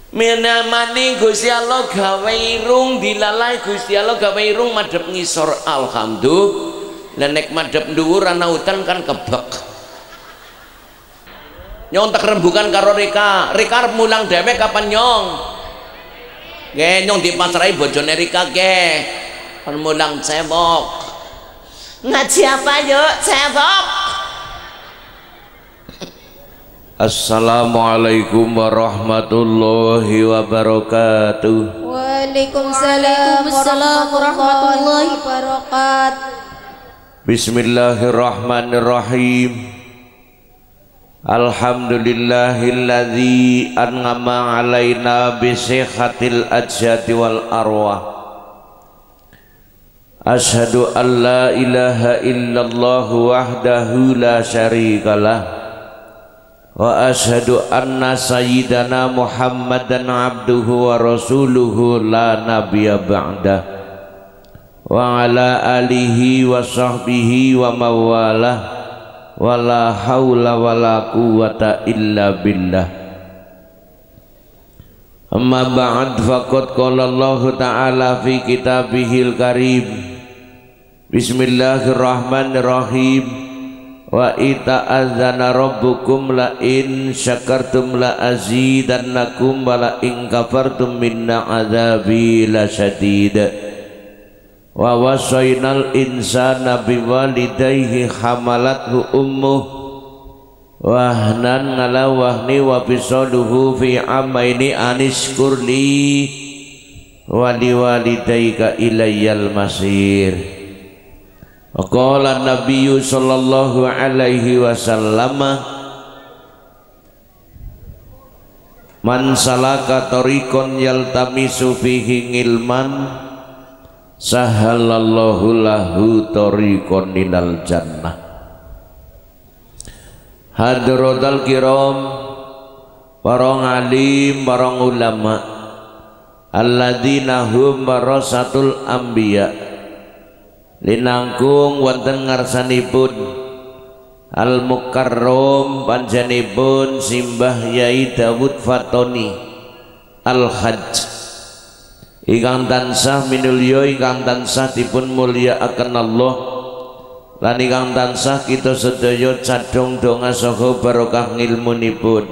Menamani Gusti Allah gawe irung dilalai Gusti Allah gawe irung madhep ngisor alhamdulillah nek madhep dhuwur ana udan kan kebek nyontek rembukan karo Rika mulang dhewe kapan nyong nggih nyong dipasrahi bojone Rika nggih kon mulang cebok ngaji apa yuk cebok. Assalamualaikum warahmatullahi wabarakatuh. Waalaikumsalam warahmatullahi wabarakatuh. Bismillahirrahmanirrahim. Alhamdulillahilladzi an'ama alaina bisihhatil ajsadi wal arwah. Asyhadu an la ilaha illallah wahdahu la syarikalah. Wa asyhadu anna sayyidana Muhammadan abduhu wa rasuluhu la nabiyya ba'dah wa ala alihi wa sahbihi wa mawalah wa la hawla wa la quwwata illa billah. Amma ba'd faqad qala Allah ta'ala fi kitabihil karim. Bismillahirrahmanirrahim. Wa ita'adzana rabbukum la in syakartum la azidannakum wa la in kafartum minna adzabi lasyadid. Wa wasainal insana biwalidayhi hamalathu ummuh wahnan ala wahni wa fisaluhu fi amaini anishkurli wa liwalidayka ilayyal masir. Qala Nabiyyu sallallahu alaihi wasallam man salaka tariqan yaltamisu fihi ilman sahalallahu lahu tariqan ilal jannah. Hadratul kiram para alim para ulama alladzina hum warasatul anbiya linangkung wonten ngarsanipun al mukarrom panjenipun simbah Yai Dawud Fatoni al Hajj ingkang tansah minulya ingkang tansah dipun mulyakaken Allah lan ingkang tansah kita sedaya cadhong donga saha barokah ngilmunipun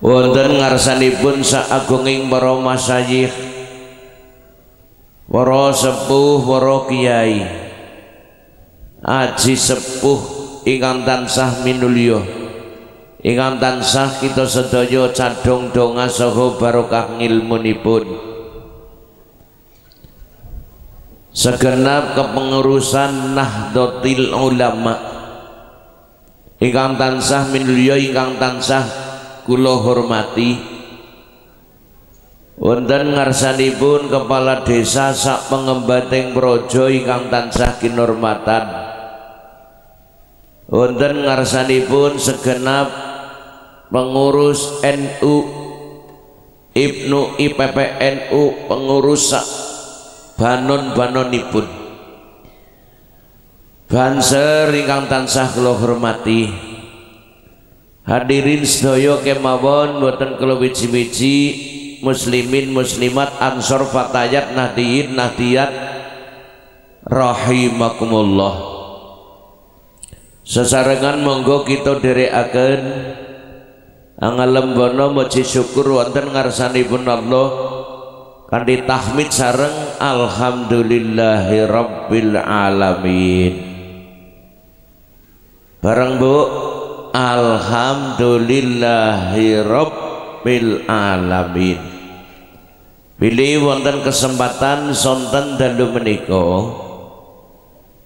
wonten ngarsanipun saagunging para masyayikh para sepuh, para kiai, aji sepuh ingkang tansah minulya, ingkang tansah kita sedaya cadhong donga saha barokah ngilmunipun. Segenap kepengurusan Nahdlatul Ulama ingkang tansah minulya ingkang tansah kula hormati. Wonten ngarsanipun kepala desa sak pengembating praja ingkang tansah kinurmatan. Wonten ngarsanipun segenap pengurus NU Ibnu IPPNU pengurus sak banon-banonipun. Banser ingkang tansah kula hormati. Hadirin sedaya kemawon boten kula wiji-wiji muslimin muslimat ansor fatayat nahdiyin nahdiyat rahimakumullah. Sesarengan monggo kita dherekaken angalembono muji syukur wonten ngarsanipun Allah kanthi tahmid sareng alhamdulillahi rabbil alamin. Bareng Bu, alhamdulillahi rabbil alamin. Pilih wonten kesempatan sonten dalu menika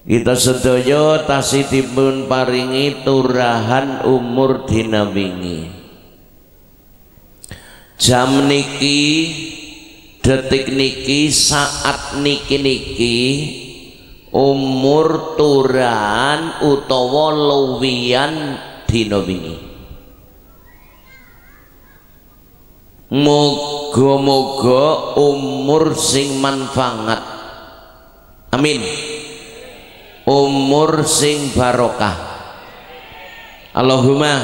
kita sedaya tasih dipun paringi turahan umur dina wingi. Jam niki, detik niki, saat niki umur turahan utawa luwihan dina wingi. Moga-moga umur sing manfaat, amin. Umur sing barokah, Allahumma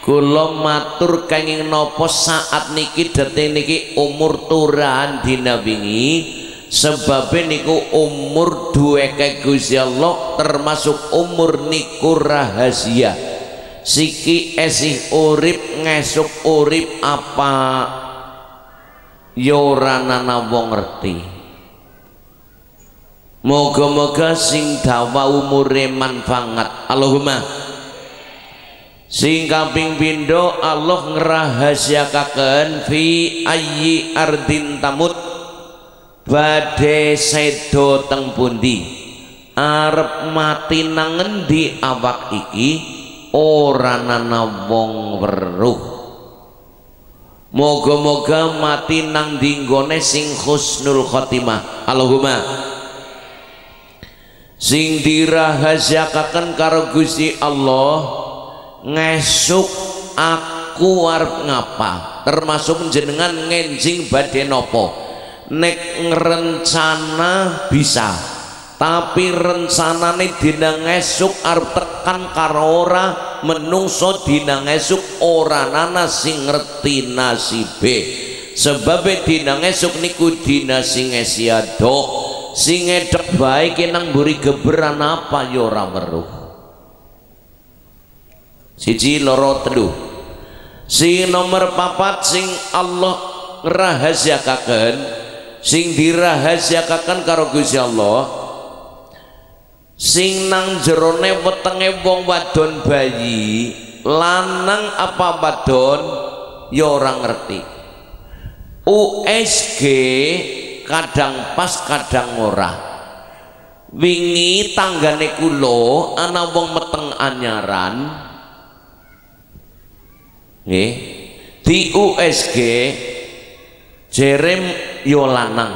kula matur kenging napa saat niki detik niki umur turahan dina wingi sebab niku umur duweke Gusti Allah termasuk umur niku rahasia siki esih urip ngesuk urip apa ya ora ana wong ngerti. Moga-moga sing dawa umure manfaat Allahumma. Sing kaping pindho Allah ngrahasiakaken fi ayyi ardin tamut badhe sedo teng pundi arep mati nang ngendi awak iki ora ana wong weruh. Moga-moga mati nang dinggone sing husnul khotimah Allahumma. Sing dirahasiakaken karo Gusti Allah ngesuk aku arep ngapa termasuk jenengan ngenjing badhe nopo nek ngerencana bisa tapi rencanane dina ngesuk arep tekan karo ora menungso dina ngesuk ora nana sing ngerti nasibe sebab dina ngesuk niku dina sing esiado sing edek bae nang mburi geberan apa ya ora weruh. Siji loro telu sing nomor papat sing Allah ngrahasiakaken sing dirahasiakaken karo Gusti Allah sing nang jerone wetenge wong wadon bayi lanang apa wadon ya ora ngerti. USG kadang pas kadang ora. Wingi tanggane kula ana wong meteng anyaran nggih di USG jerem yo lanang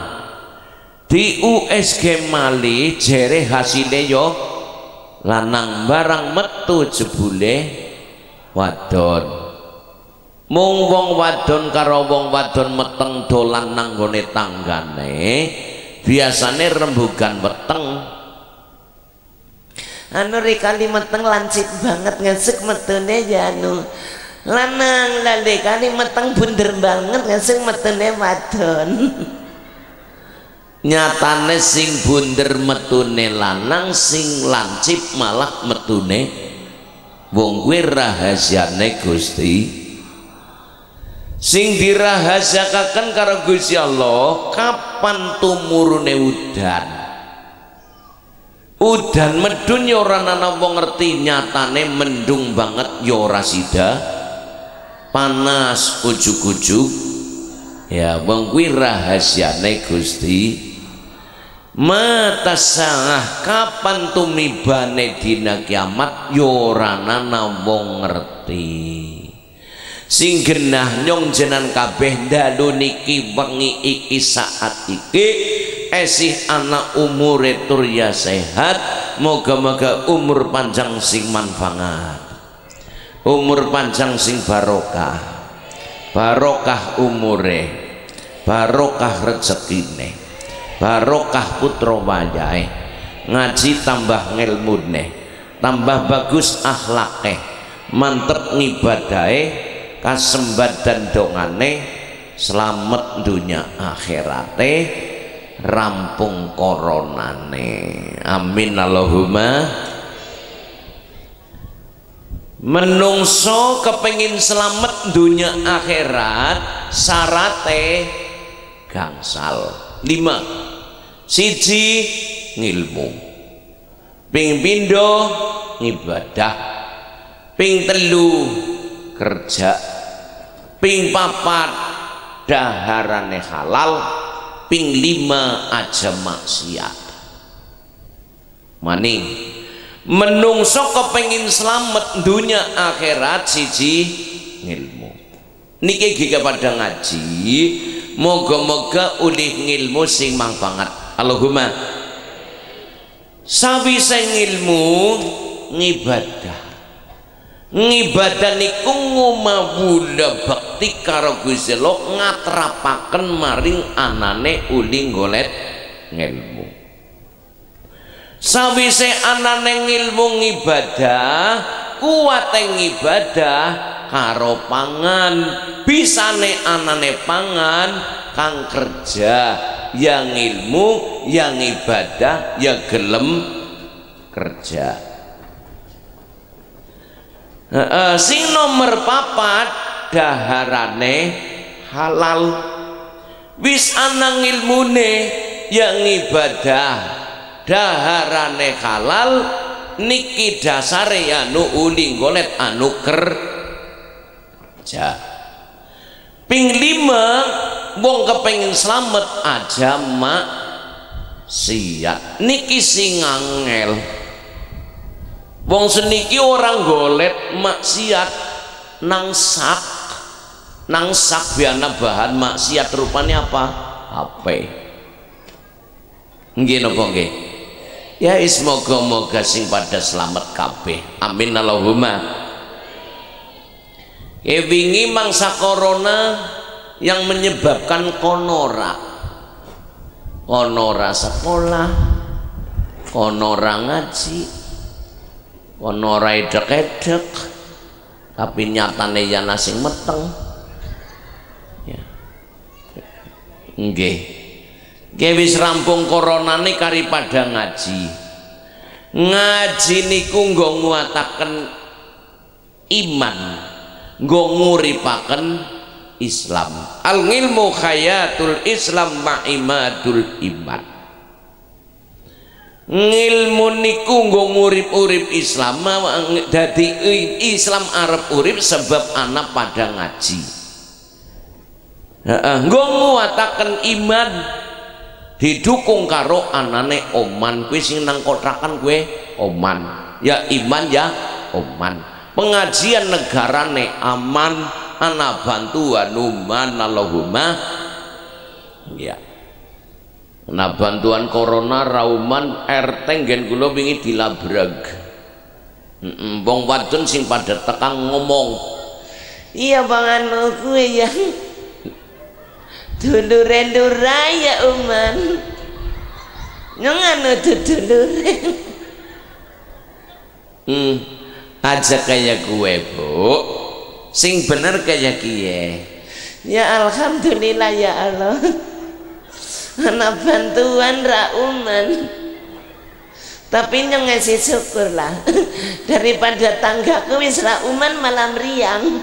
di USG mali jere hasile yo lanang barang metu jebule wadon mung wong wadon karo wong wadon meteng dolan nang gone tanggane biasane rembugan weteng anu rikali meteng lancip banget ngesuk metune ya anu lanang lali kali meteng bunder banget ngesuk metune wadon nyatane sing bunder metune lanang sing lancip malah metune wong kuwi rahasiane Gusti sing dirahasiakaken karo Gusti Allah kapan tumurune udan medun ya ora ana wong ngerti nyatane mendung banget ya ora sida panas ujug-ujug ya wong kuwi rahasiane Gusti mata sangah kapan tumibane dina kiamat ya ora ana wong ngerti sing genah nyong jenan kabeh dalu niki wengi iki saat iki esih anak umure turya sehat moga-moga umur panjang sing manfaat umur panjang sing barokah barokah umure barokah rezekine barokah putra wayahe ngaji tambah ngilmune tambah bagus akhlake mantep ngibadahe kasembat dan dongane selamat dunia akhirate rampung koronane amin Allahumma. Menungso kepengin selamat dunia akhirat syarate gangsal 5 siji ngilmu ping pindho ngibadah ping telu kerja ping papat daharane halal ping 5 aja maksiat maning menungso kepengin selamat dunia akhirat siji ngilmu niki giga pada ngaji moga-moga ulih ngilmu sing manfaat Allahumma sawise ngilmu ngibadah niku ngumawula bakti karo Gusti Allah ngatrapaken maring anane uli golet ngilmu sawise anane ngilmu ngibadah kuat ibadah karo pangan, bisane anane pangan kang kerja, yang ilmu, yang ibadah, ya gelem kerja. Sing nomor papat daharane halal, wis ana ilmune, yang ibadah daharane halal, niki dasare anu uli golet anu kerja. Ping 5 wong kepengin slamet aja maksiat, niki sing angel. Wong seniki orang golet maksiat nang sak biana bahan maksiat rupanya apa? HP. Nggih napa nggih? Ya semoga-moga sing pada selamat kabeh. Amin Allahumma. Wingi mangsa corona yang menyebabkan konora sekolah, konora ngaji, konora edek-edek, tapi nyatane ya nasi meteng. Ya. Nggih. Wis rampung corona nih kari pada ngaji. Ngaji niku nggo nguataken iman, nggo nguripaken Islam. Al ilmu khayatul Islam ma'imadul iman. Ngilmu niku nggo ngurip-urip Islam, dadi Islam arep urip sebab anak pada ngaji. Nggo nguataken iman, didukung karo anane oman. Kuwi sing nang kontrakan kuwi oman, ya iman ya oman. Pengajian negarane aman, ana bantuan uman Allahumma ya. Nah bantuan corona rauman RT nggen kula wingi dilabrag. Wong wadon sing pada tekang ngomong, iya bang anu kuwe ya dulure-dulure ya uman nyong anu dulure aja kayak gue bu, sing bener kayak kiye. Ya alhamdulillah ya Allah, anak bantuan rauman, tapi nyong ngasih syukur lah daripada tanggaku wis rauman malah meriang.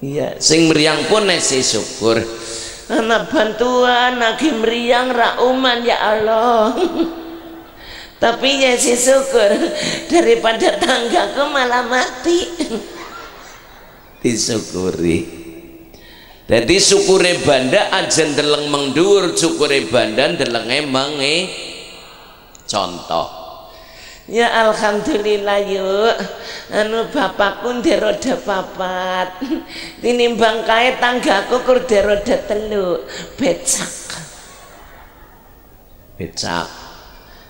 Iya, sing meriang pun ngasih syukur. Anak bantuan lagi meriang rauman ya Allah. Tapi ya si syukur daripada tanggaku malah mati. Disyukuri. Jadi syukure banda aja ndeleng mengdur, syukure banda ndeleng emange contoh. Ya alhamdulillah yuk, anu bapakku nderoda papat, tinimbang kae tanggaku kur nderoda telu, becak.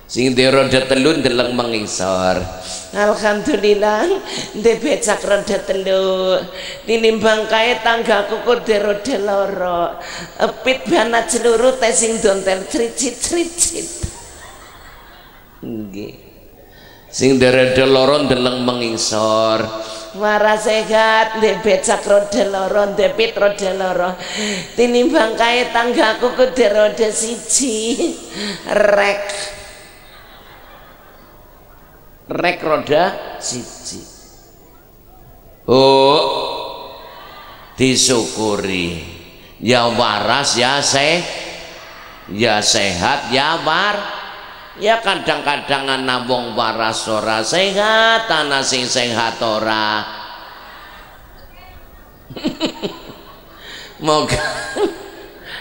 Sing nderoda telu ndeleng mengisor. Alhamdulillah ndek becak roda telu, tinimbang kae tanggaku kur nderoda loro, epit banat seluruh teh sing dontel cricit-cricit. Nggih. Sing derede loro ndeleng mengisor, waras sehat ndek becak roda loro, ndek pit roda loro, tinimbang kae tanggaku kudu roda siji, rek roda siji. Oh disyukuri, ya waras ya sehat ya ya kadang-kadang ana wong waras ora sehat, ana sing sehat ora. Moga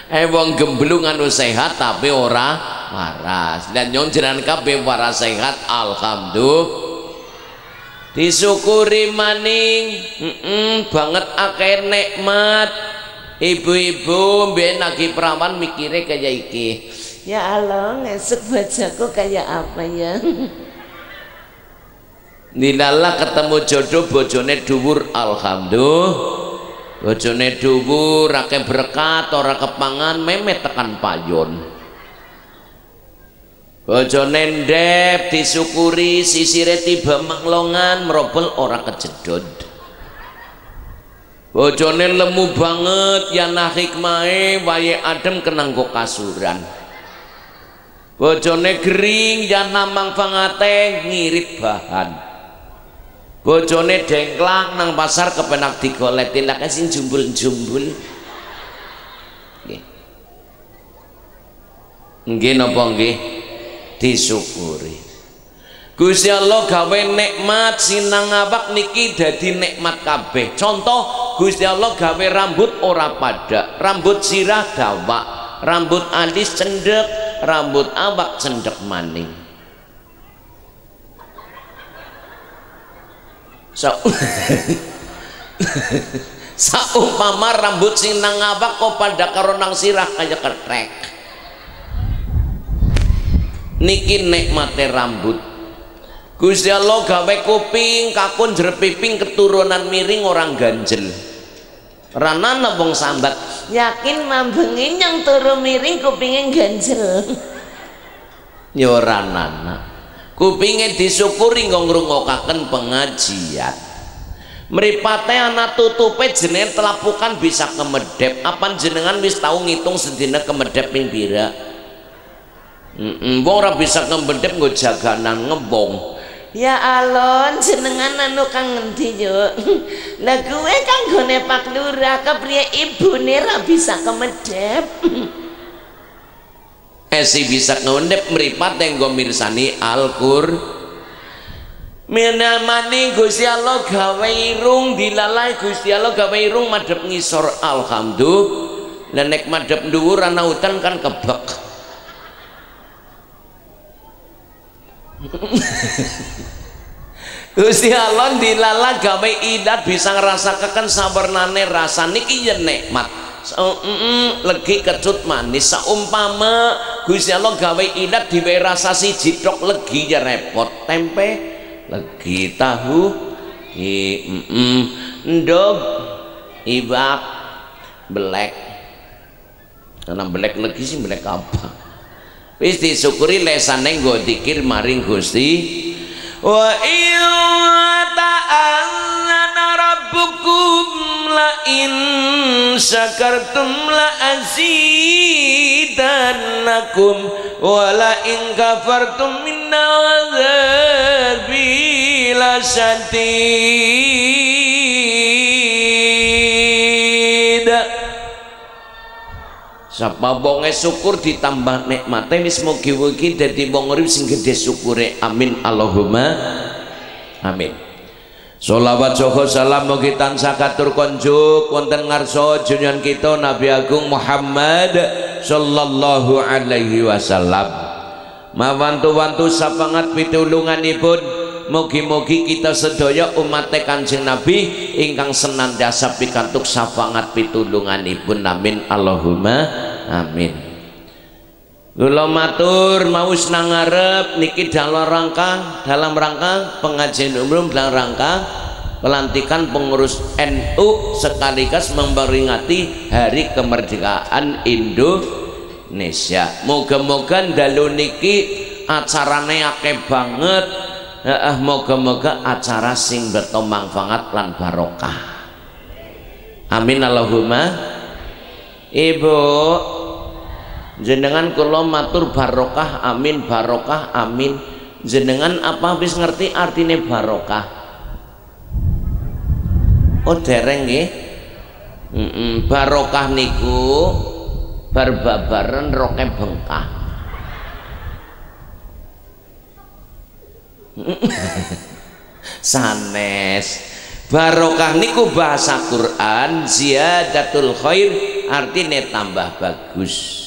wong gemblung anu sehat tapi ora waras. Dan nyong jenengan kabeh waras sehat alhamdulillah. Disyukuri maning banget akeh nikmat. Ibu-ibu mbiyen lagi perawan mikire kaya iki. Ya Allah, ngesuk bajaku kayak apa ya? Nilala ketemu jodoh bojone dhuwur alhamdulillah. Bojone dhuwur akeh berkat ora kepangan memet tekan payon. bojone ndep disyukuri sisire tiba manglongan merobel ora kejedot. Bojone lemu banget yana hikmahe wae adem kenanggo kasuran. Bojone gering yana mangfangate ngirit bahan. Bojone dengklang nang pasar kepenak digoletin lak sing jumbul-jumbul. Nggih. Nggih napa nggih? Disyukuri. Gusti Allah gawe nikmat sinang awak niki dadi nikmat kabeh. Contoh Gusti Allah gawe rambut ora pada, rambut sirah dawa, rambut alis cendek, rambut awak cendek maning. Saumpama rambut sing nang awak kok pada karo nang sirah kaya ketrek. Niki nikmate rambut. Gusti Allah gawe kuping kakun jerepiping keturunan miring orang ganjel. Ranana wong sambat yakin mambengin yang turu miring kupingnya ganjel. Ya ranana kupingnya disyukuri nggo ngrungokaken pengajian. Mripate ana tutupe jenenge telapukan bisa kemedep. Apa jenengan wis tau ngitung sedina kemedep ping pira? Wong ora bisa kemedep nggo jaganan ngebong. Ya alon jenengan anu kang ngendi yo. Lah kuwe kanggone Pak Lurah kepriye ibune ra bisa kemedep. Si bisa kemedep mripat nggo mirsani Al-Qur'an. Menamani Gusti Allah gawe irung dilalai Gusti Allah gawe irung madhep ngisor alhamdulillah. Lah nek madhep dhuwur ana udan kan kebek. Gusti Allah dilala gawe idat bisa ngerasakan sabarnane rasa niki ya nikmat. Legi kecut manis. Saumpama Gusti Allah gawe idat diwe rasa siji tok legi ya repot. Tempe legi, tahu endog ibak belek. Karena belek legi sih belek apa? Wis disyukuri lesane nggo dikir maring Gusti. Wa in ta'azzana rabbukum la in syakartum la azidannakum wa la in kafartum minna azabi lasyadid. Sapa bonge syukur ditambah nikmate wis mugi-mugi dadi wong urip sing gedhe syukure. Amin Allahumma amin. Sholawat saha salam mugi tansah katur konjuk wonten ngarsa junjungan kita Nabi Agung Muhammad sallallahu alaihi wasallam. Mawantu-wantu sapangat pitulunganipun mugi-mugi kita sedaya umat Kanjeng Nabi ingkang senantiasa pikantuk sapangat pitulunganipun. Amin Allahumma amin. Kula matur maus nang ngarep niki dalam rangka pengajian umum dalam rangka pelantikan pengurus NU sekaligus memperingati hari kemerdekaan Indonesia. Moga-moga dalu niki acarane akeh banget. Moga-moga acara sing beto manfaat lan barokah. Amin Allahumma. Ibu jenengan kula matur barokah amin, barokah amin. Jenengan apa wis ngerti artine barokah? Oh dereng nggih. Barokah niku barbabaran roke bengkah. Sanes. Barokah niku bahasa Quran ziyadatul khair, artinya tambah bagus.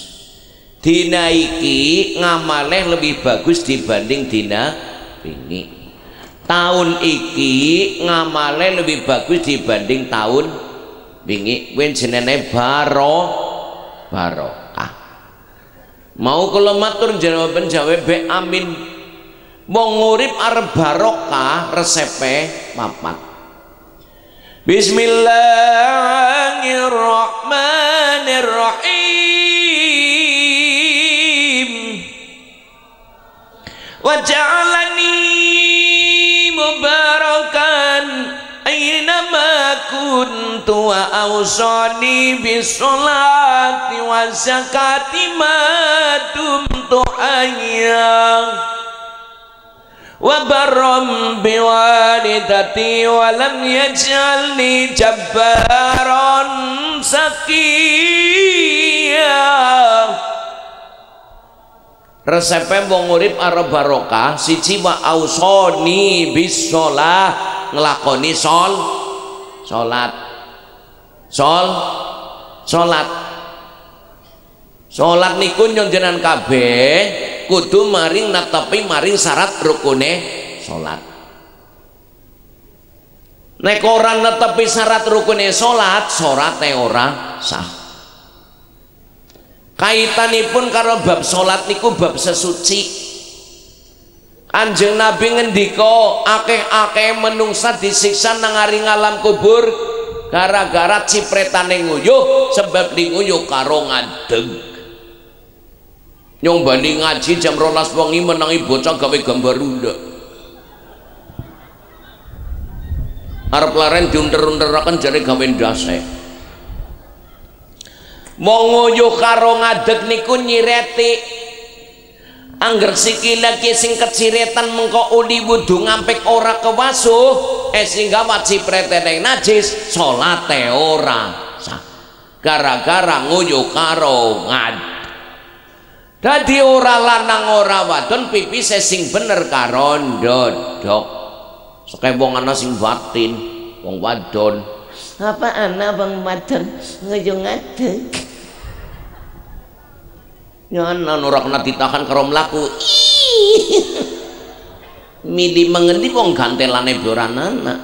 Dina iki ngamaleh lebih bagus dibanding dina wingi. Tahun iki ngamaleh lebih bagus dibanding tahun wingi. Kuwi jenenge barokah. Mau kula matur jawaban jawab be amin. Wong urip arep barokah resepe papat. Bismillahirrahmanirrahim. tua ausoni bisolati wa zakati madum tu ayang wa barram biwalidati wa lam yaj'alni jabbaron sakiya. Resepe wong urip arep barokah siji wa ausoni bisolah nglakoni salat niku nyonjenan kabeh kudu maring netepi maring syarat rukune salat. Nek ora netepi syarat rukune salat, salate ora sah. Kaitanipun karo bab salat niku bab sesuci. Kanjeng Nabi ngendika akeh-akeh menungsa disiksa nang aring alam kubur gara-gara cipretane nguyuh, sebab nguyuh karo ngadeg. Nyombani ngaji jam 12 wengi menangi bocah gawe gambar undek. Arep laren diunter-unteraken jare gawe ndase. Wong nguyuh karo ngadeg niku nyireti. Angger sikile ki sing keciretan mengko uli wudu ngampik ora kewasuh, sehingga wajib pretene najis, salate ora sah. Gara-gara nguyuh karo ngadeg. Dadi ora lanang ora wadon pipise sing bener karo ndodok. Sekaya wong ana sing batin, wong wadon. Apa ana wong wadon nguyuh ngadeg? Ya ana ora kena ditahan karo mlaku. Mili mengendi wong gantelane ora ana.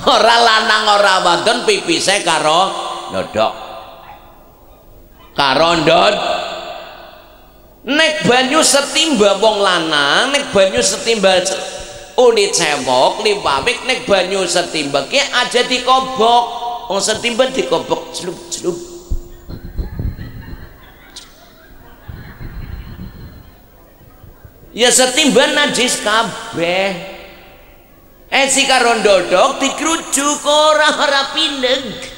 Ora lanang ora wadon pipise karo ndodok. Karo ndod. Nek banyu setimba wong lanang, nek banyu setimba uli cewek liwawik, nek banyu setimba ki aja dikobok. Wong setimba dikobok celup-celup. Ya setimba najis kabeh. Si karo ndodok dikrujuk ora pineg.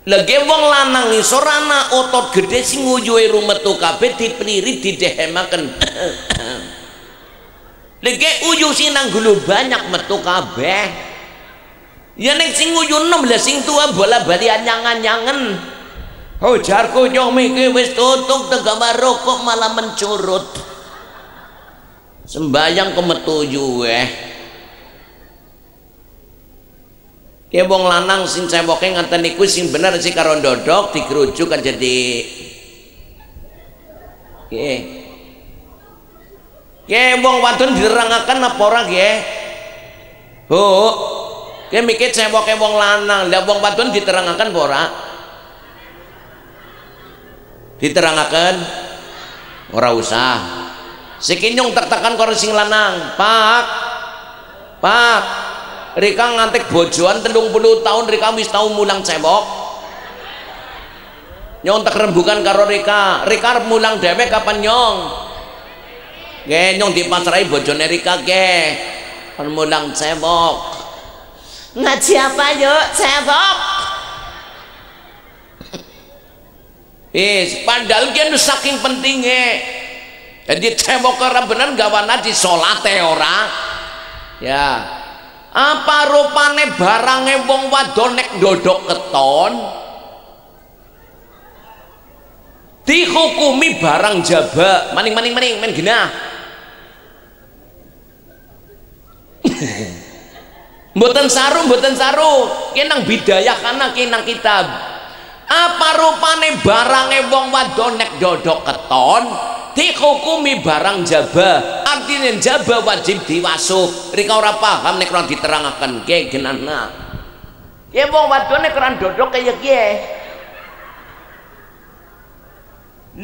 Lagi wong lanang isor ana otot gede sing nguyuhe rumetu kabeh dipliri didehemaken. Lagi uyuh sing nang gulu banyak metu kabeh. Ya nek sing uyuh 16 sing tua bola bali anyang-anyangen. Ujarku nyong miki wis tutuk tegama rokok malah mencurut. Sembayang ke metu yuwe. Ya wong lanang sing cewoke ngaten niku sing bener sing karo ndodok dikerujuk kan jadi nggih. Nggih wong wadon diterangaken apa ora nggih? Bu, nggih mikir cewoke wong lanang, lah wong wadon diterangaken apa ora? Diterangaken ora usah. Siki nyong tertekan karo sing lanang, Pak. Rika ngantek bojoan 30 tahun Rika wis tau mulang cebok. Nyong tak rembukan karo Rika arep mulang dhewe kapan nyong? Nggih nyong dipasrahi bojone Rika nggih. Arep mulang cebok. Ngaji apa yuk cebok? Padahal kian saking pentingnya. Jadi cebok ora bener gawana di salate ora. Ya. Apa rupane barange wong wadon nek ndodok keton dihukumi barang jaba maning men genah. Mboten saru kenang bidayah kana kenang kitab. Apa rupane barange wong wadon nek ndodok keton dihukumi barang jaba, artinya jaba wajib diwasuh. Rika ora paham nek ora diterangaken nggih genana. Ya wong wadon nek ora ndodok kaya kiye.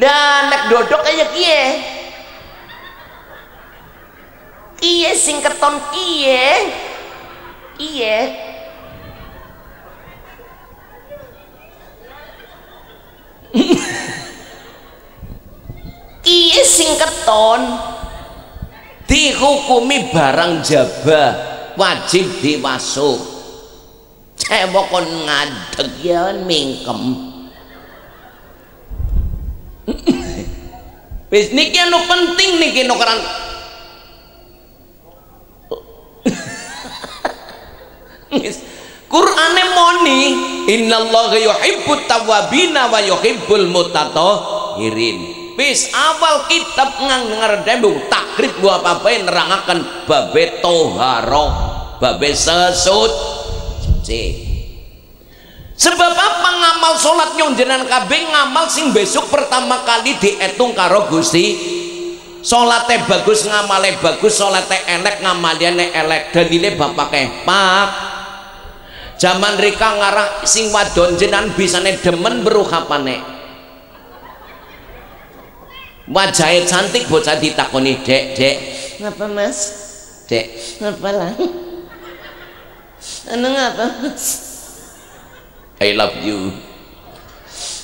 Lah nek ndodok kaya kiye. Kiye sing keton kiye. Kiye. Kiye sing keton dihukumi barang jabah wajib diwasuh. Cewek kon ngadeg ya mingkem. Wis niki anu penting niki nukeran. Qur'ane moni innallaha yuhibbut tawwabina wa yuhibbul mutatahhirin. Wis awal kitab nganger dembung takrib gua apa-apa nerangaken babe toharoh, babe sesuci. Sebab apa ngamal salat nyong jenengan kabeh ngamal sing besok pertama kali diitung karo Gusti. Salate bagus ngamale bagus, salate elek ngamaliane elek. Dalile bapake Pak. Zaman rika ngarah sing wadon jenengan bisane demen beruhapane. Wajahnya cantik bocah ditakoni, "Dek, Dek, ngapa Mas? Dek, ngapa lah? Anu ngapa Mas? I love you."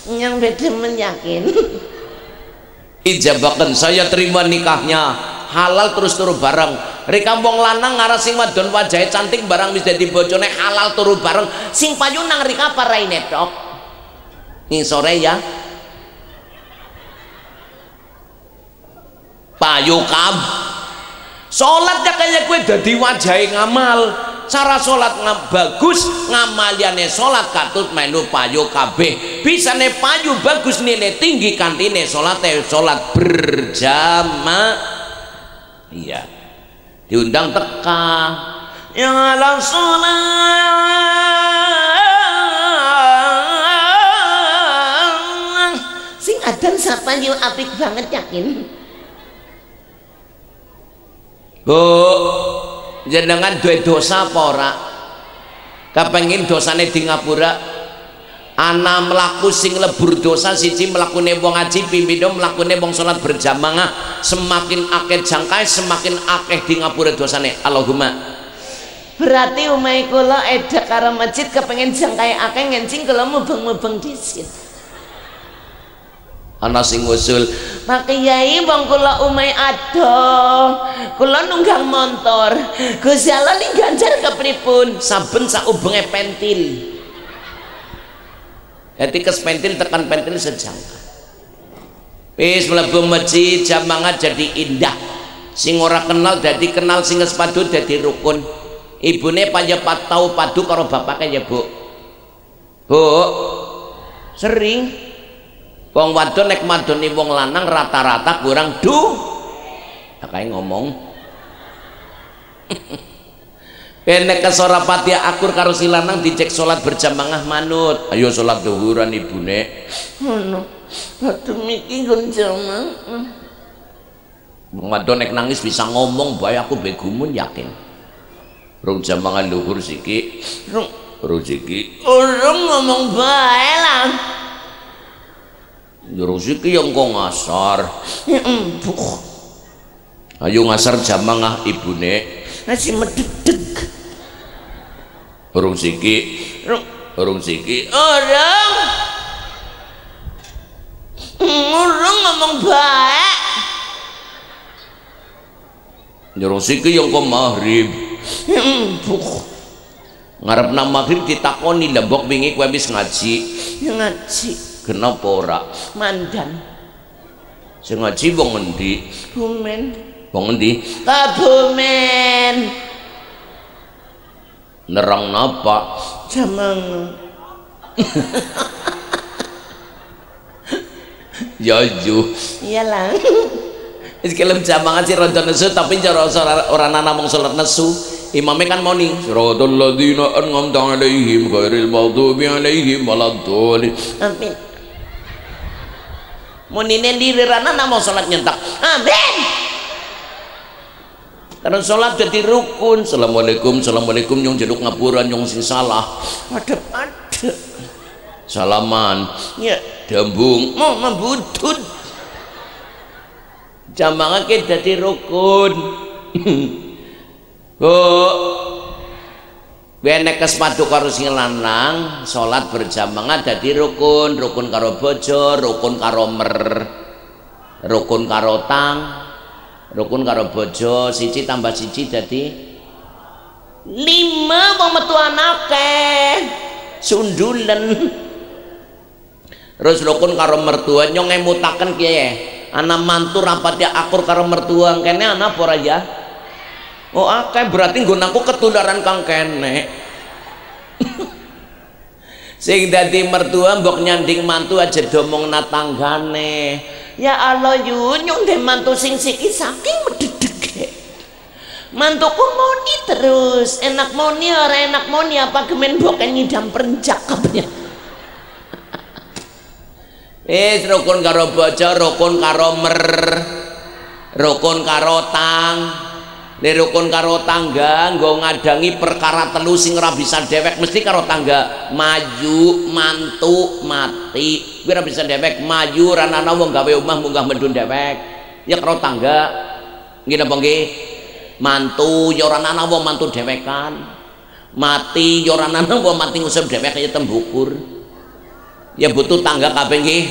Yang beda menyakin. Ijabakan saya terima nikahnya halal terus turu bareng. Rika wong lanang ngarah sing wadon wajahnya cantik barang wis dadi bojone halal turu bareng. Sing payu nang rika paraine tok. Ning sore ya. Payu kab. Salat ya kaya kowe dadi wajahe ngamal. Cara salat bagus, ngamaliane salat katut melu payu kabeh. Bisane payu bagus nilai tinggi kantine salate salat berjamaah. Iya. Diundang teka yang ala sholat sing adan sapa yo apik banget yakin. Bu, jenengan duwe dosa apa ora? Kepengin dosane di ngapura? Ana melaku sing lebur dosa siji melakune wong ngaji, pindho melakune wong salat berjamaah, semakin akeh jangkae semakin akeh di ngapura dosane. Allahumma. Berarti umai kula edak karo masjid kepengin jangkae akeh ngencing kula mubeng-mubeng dhisit. Ana sing usul, "Pak Kyai wong kula umai adoh, kula nunggang motor. Gusti Allah ning ganjar kepripun? Saben sak ubenge pentil." Jadi kes pentil tekan pentil sejangka. Wis mlebu masjid jamaah jadi indah. Sing ora kenal jadi kenal, sing sepadu jadi rukun. Ibune panjang tau padu karo bapaknya ya Bu. Bu, sering wong wadon nek madoni wong lanang rata-rata kurang kayak ngomong. Enek kesora Fatihah akur karo si lanang dicek salat berjamaah manut. Ayo salat zuhuran ibune. Ngono. Atuh miki nggon jamaah. Wong wadon nek nangis bisa ngomong bae aku begumun yakin. Rong jamaah luhur siki. Rong siki. Urung ngomong bae lah. Rong siki yang kok ngasar. Ayo ngasar jamaah ibune. Masih medeg. Urung siki orang ngomong baik. Urung siki yang kok maghrib. Ngarep nang maghrib ditakoni, "Lah mbok wingi kowe wis ngaji?" Ya ngaji. Kenapa ora? Mandan. Sing ngaji wong endi? Bumen. Wong endi? Kabumen. Nerang napa? Jamang. Ya ju. Iyalah. Wis kelem jamangan sih rada nesu tapi cara ora namung salat nesu. Imame kan moni siratal ladzina an'amta 'alaihim ghairil maghdubi 'alaihim waladdallin. Amin. Monine lirana namung salat nyentak. Amin. Karena sholat jadi rukun. Assalamualaikum, assalamualaikum nyong jeduk ngapuran nyong sing salah. Ada. Salaman. Ya, dambung. Mau membutut. Jamaah ke jadi rukun. Oh. Benek kesepatu karo sing lanang, sholat berjamaah jadi rukun, rukun karo bojo, rukun karo rukun karo tang. Rukun karo bojo siji tambah siji dadi 5 wong metu anake sundulen. Terus rukun karo mertua nyong ngemutaken kiye ana mantu rapat ya akur karo mertua kene ana apa ora ya? Oh akeh berarti nggon aku ketularan kang kene. Sing dadi mertua mbok nyanding mantu aja domong tanggane. Ya Allah yu nyong ndek mantu sing siki saking medhedheke. Mantuku moni terus, enak moni ora enak moni apa gemen boken ngidam perenjak kabeh. Rukun karo bojo, rukun karo rukun karo tang. Nek rukun karo tangga nggo ngadangi perkara telu sing ora bisa dewek mesti karo tangga. Maju, mantu, mati. Kuwi ora bisa dewek. Maju ora ana wong gawe omah munggah medun dewek. Ya karo tangga. Nggih napa nggih? Mantu ya ora ana wong mantu dewekan. Mati ya ora ana wong mati ngusum dewek kaya tembukur. Ya butuh tangga kabeh nggih.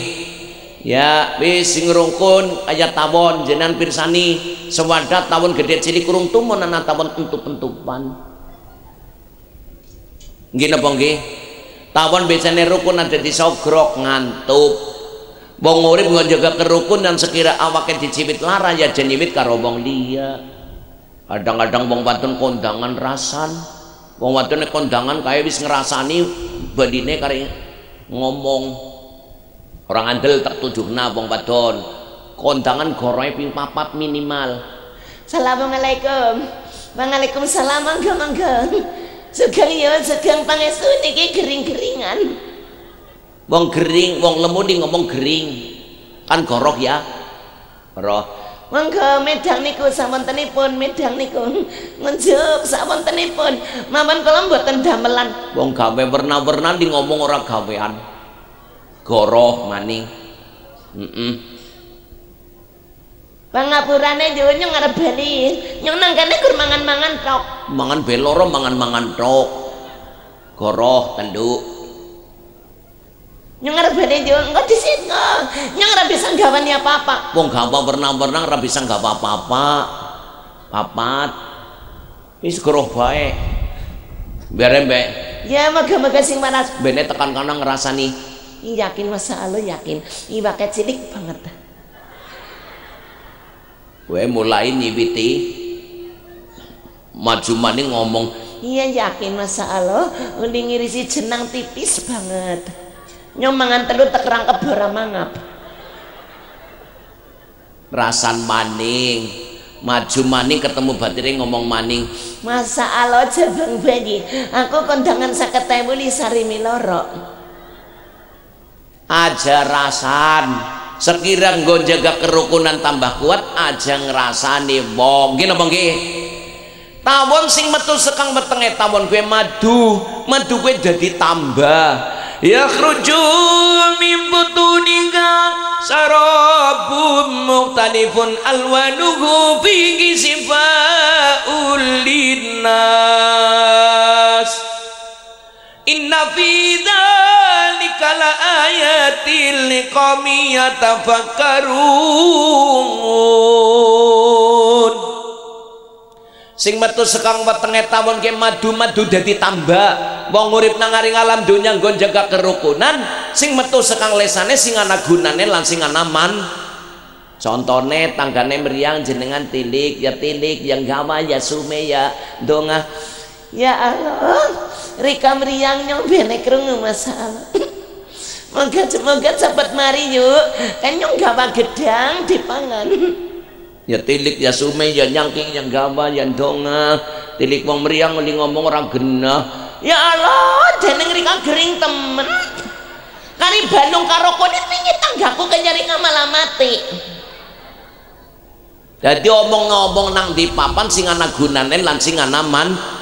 Ya wis sing rukun ayat tawon jenengan pirsani sewadat tawon gede cilik kurung tumun ana tawon entup-entupan. Nggih napa nggih? Tawon biasane rukun ada di sogrok ngantup. Wong urip nggo jaga kerukunan sekira awake dicibit lara ya jenyiwit karo wong liya. Kadang-kadang wong wadon kondangan rasan. Wong wadon kondangan kaya wis ngrasani badine kare ngomong. Orang andel tak tujuhna wong wadon kondangan goroe ping 4 minimal. Assalamualaikum. Waalaikumsalam mangga. Sugeng ya sugeng pangestu niki gering-geringan. Wong gering, wong lemu di ngomong gering. Kan gorok ya. Roh. Mangga medang niku samontenipun medang niku. Ngunjuk samontenipun. Mawon kula mboten damelan. Wong gawe werna-werna di ngomong ora gawean. Goroh maning. Pangapurane yo nyong arep bali. Nyong nang kene gur mangan-mangan tok. Mangan beloro mangan-mangan tok. Goroh tanduk. Nyong arep bali yo engko disitno. Nyong ora bisa gawani apa-apa. Wong gawe werna-werna ora bisa gawe apa-apa. Papat. Wis goroh bae. Biar mbek. Ya moga-moga sing manas bene tekan kana ngrasani. Yakin masa Allah yakin iwake cilik banget. Gue mulai nyiwiti maju maning ngomong iya yakin masa Allah undi ngirisi jenang tipis banget. Nyong mangan telur tekerang kebora mangap. Rasan maning maju maning ketemu batire ngomong maning masa Allah jabang bayi aku kondangan 50.000 li sarimi loro. Aja rasan sekira nggo jaga kerukunan tambah kuat aja ngrasani wong nggih napa nggih tawon sing metu sekang wetenge tawon kuwi madu kuwi dadi tambah ya khruju min butunika sarabum mukhtalifun alwanuhu fi sifaul linnas inna fi kala ayatil liqami yatafakkarun sing metu sekang wetenge tawon ke madu dadi tambah wong urip nang aring alam donya nggon jaga kerukunan sing metu sekang lesane sing ana gunane lan sing ana man contone tanggane meriang jenengan tilik ya gawa ya sume ya donga ya Allah rika meriang nyong bene krungu masalah. Moga cepet mari yuk kan nyong gawa gedang dipangan ya tilik ya sume ya nyangking yang gawa ya donga tilik wong meriang li ngomong orang genah ya Allah jeneng rika gering temen kari balung karo kodit wingi tanggaku kenyari ngamala mati jadi omong-ngomong nang di papan sing ana gunane lan sing ana man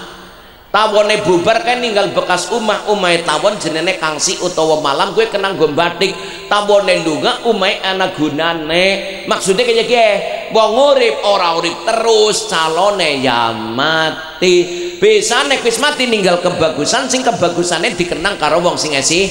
tawone bubar kan ninggal bekas umai tawon jenenge kangsi utawa malam gue kenang gue batik tawone lunga umai ana gunane maksudnya kayak gini wong urip ora urip terus calone ya mati bisa nek wis mati ninggal kebagusan sing kebagusane dikenang karo wong sing esih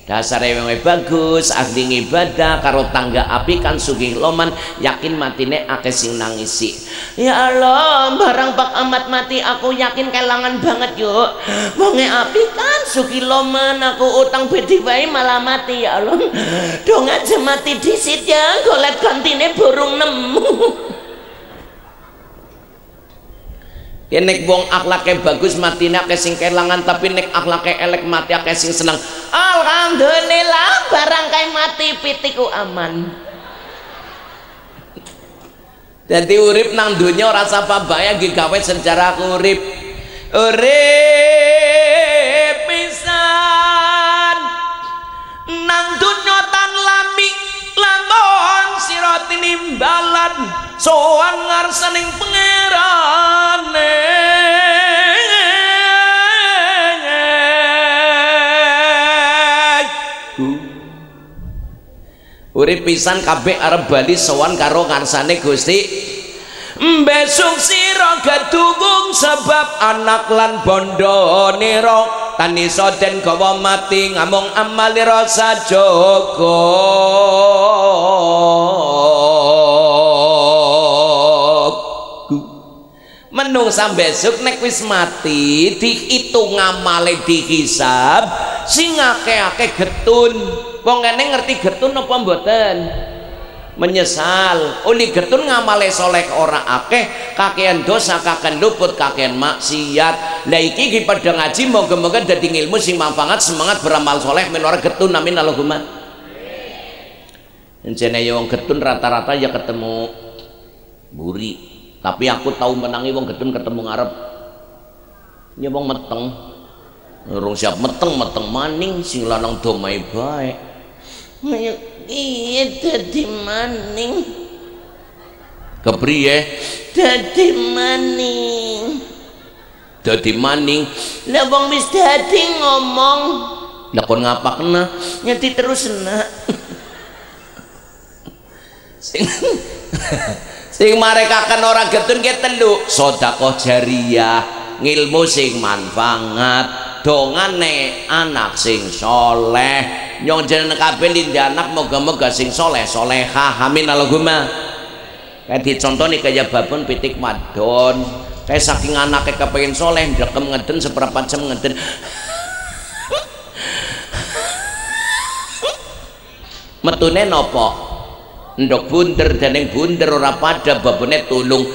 dasare wong bagus ahli ibadah karo tangga api kan sugih loman yakin matine akeh sing nangisi. Ya Allah barang pak amat mati aku yakin kelangan banget yuk wonge api kan sugih loman aku utang bedi wae malah mati. Ya Allah dong aja mati disit ya golet gantine burung nemu. Ya nek wong akhlake bagus matine akeh sing kelangan tapi nek akhlake elek mati akeh sing seneng. Alhamdulillah barang kae mati pitiku aman. Jadi urip nang dunya ora sapa bae nggih gawe sejarah urip. Urip pisan nang dunya tan lami lamun sira tinimbalan sowan ngarsaning pangerane. Urip pisan kabeh arep bali sowan karo ngarsane Gusti. Besok sira gadungung sebab anak lan bondo nira tan iso den gawa mati ngamung amal rasa jaga. Menungsa besok nek wis mati diitung amale dihisab sing akeh-akeh getun. Wong kene ngerti getun apa mboten? Menyesal uli getun ngamale soleh ora akeh kakean dosa kakean luput kakean maksiat. Lah iki pada ngaji moga-moga dadi ilmu sing manfaat semangat beramal soleh men ora getun amin Allahumma. Encene ya wong getun rata-rata ya ketemu buri. Tapi aku tahu menangi wong getun ketemu ngarep. Ya wong meteng. Urung siap meteng maning sing lanang do mae bae. Iya dadi maning. Kepriye? Dadi maning. Dadi maning. Lah wong wis dadi ngomong. Lah kon ngapa kena? Nyati terus nak. Sing marekaken ora getun ki telu, sedekah jariyah, ngilmu sing manfaat, dongane anak sing soleh. Nyong jenengan kabeh lindi anak moga-moga sing soleh solehah amin Allahumma. Kayak dicontoni kaya babon pitik wadon kayak saking anaknya kepengin soleh ndekem ngeden seberapa jam ngeden metune nopo ndok bunder dening bunder ora pada babone tulung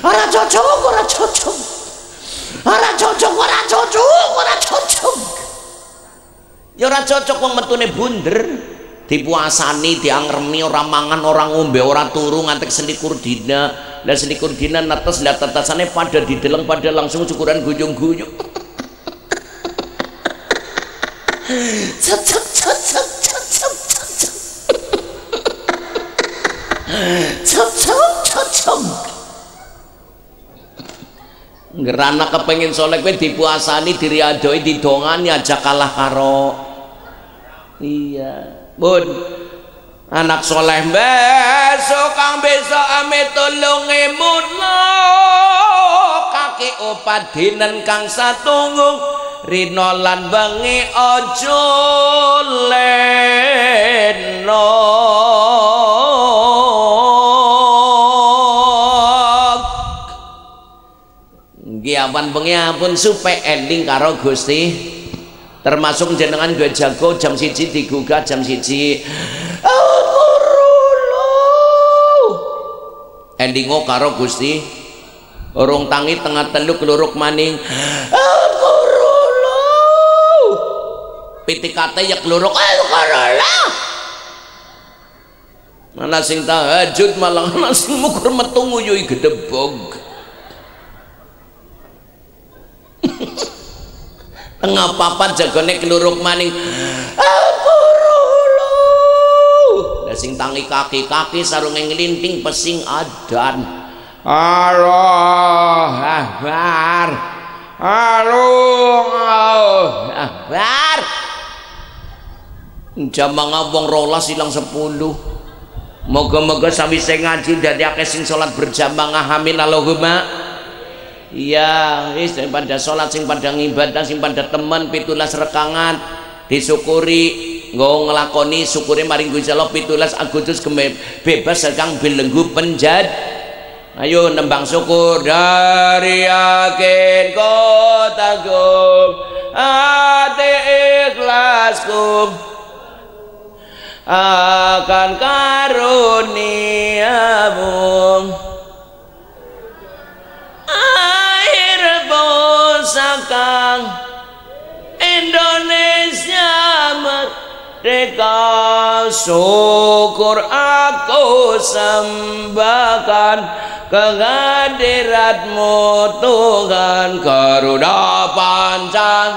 ora cocok ora cocok ora cocok ora cocok ora cocok. Ya ora cocok wong metune bunder dipuasani diangremi ora mangan ora ngombe ora turu ngantek selikur dina. Lah selikur dina netes lah tetasane pada dideleng pada langsung syukuran guyung-guyung. Cocok cocok cocok cocok. Cocok cocok. Ngerana kepengin soleh kowe dipuasani diriadoi didongani aja kalah karo. Iya, Bun. Anak soleh besok kang besok ame tulunge mulo kaki opat dinen kang satunggung rino lan bengi ojo leno. Giawan bengi ampun supaya ending karo Gusti. Termasuk jenengan dua jago jam siji digugah jam siji endingo karo Gusti urung tangi tengah telu keluruk maning pitikate ya keluruk mana sing tahajud malah ana sing mukur metu nguyuhi gedebog tengah papat jagone keluruk maning lah sing tangi kaki-kaki sarunge nglinting pesing adan Allah Akbar Allah Akbar jam ngawong rolas ilang 10 moga-moga sawise ngaji dadi akeh sing salat berjamaah amin Allahumma. Iya, wis pada sholat sing pada ngibadah sing pada temen 17 rekangan disyukuri nggo nglakoni syukure maring Gusti Allah 17 Agustus bebas saking belenggu penjat. Ayo nembang syukur dari yakin kotaku hati ikhlasku akan karuniamu akhir pusaka Indonesia merdeka. Syukur aku sembahkan kehadiratmu Tuhan, Garuda Pancang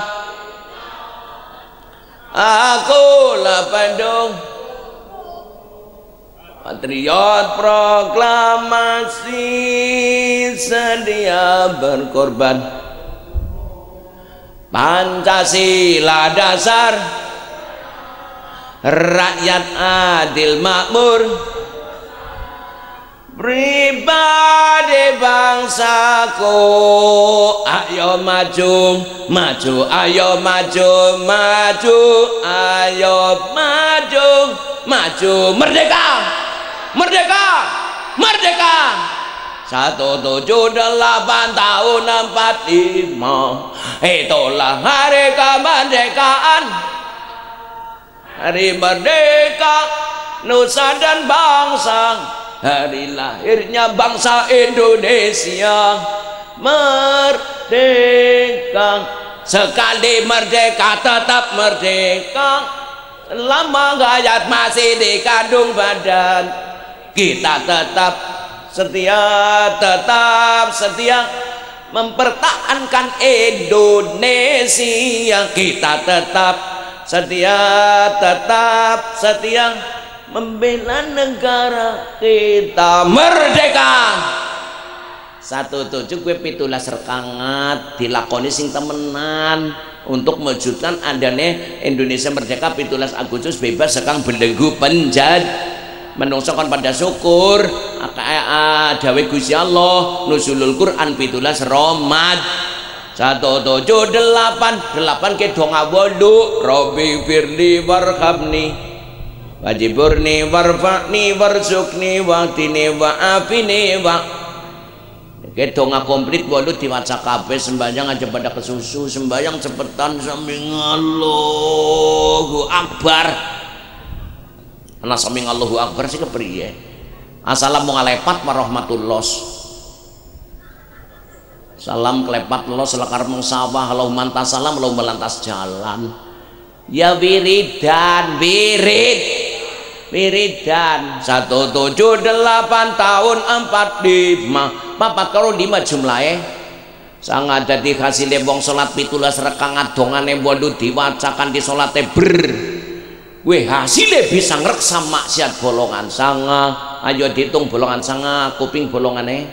akulah pendung patriot proklamasi sedia berkorban. Pancasila dasar rakyat adil makmur, pribadi bangsaku ayo maju maju, ayo maju maju, ayo maju maju, merdeka merdeka merdeka. 178 tahun 45 itulah hari kemerdekaan, hari merdeka nusa dan bangsa, hari lahirnya bangsa Indonesia merdeka. Sekali merdeka tetap merdeka, selama hayat masih dikandung badan. Kita tetap setia mempertahankan Indonesia. Kita tetap setia membela negara kita merdeka. 17 gue 17 rekangat dilakoni sing temenan untuk mewujudkan adanya Indonesia merdeka 17 Agustus bebas sekarang belenggu penjat. Menungso kon pada syukur dawe Gusti Allah nuzulul Quran 17 Ramadan 178 ke donga 8 Rabbi firli warhamni wajiburni warfa'ni warzukni waktini wa'afini wa ke donga komplit 8 diwaca kabeh. Sembahyang aja pada kesusu, sembahyang cepetan sambil Allahu Akbar. Ana sami Allahu Akbar sih kepriye. Assalamualaikum warahmatullah. Salam kelepat lo selakar mengsawah lau mantas salam lau melantas jalan. Ya wiridan wiridan 178 tahun 45 papat karo 5 jumlahe. Sangat jadi hasilnya wong salat 17 rakaat dongane 8 diwacakan di salate weh hasilnya bisa ngreksa maksiat bolongan sanga. Ayo dihitung bolongan sanga, kuping bolongane,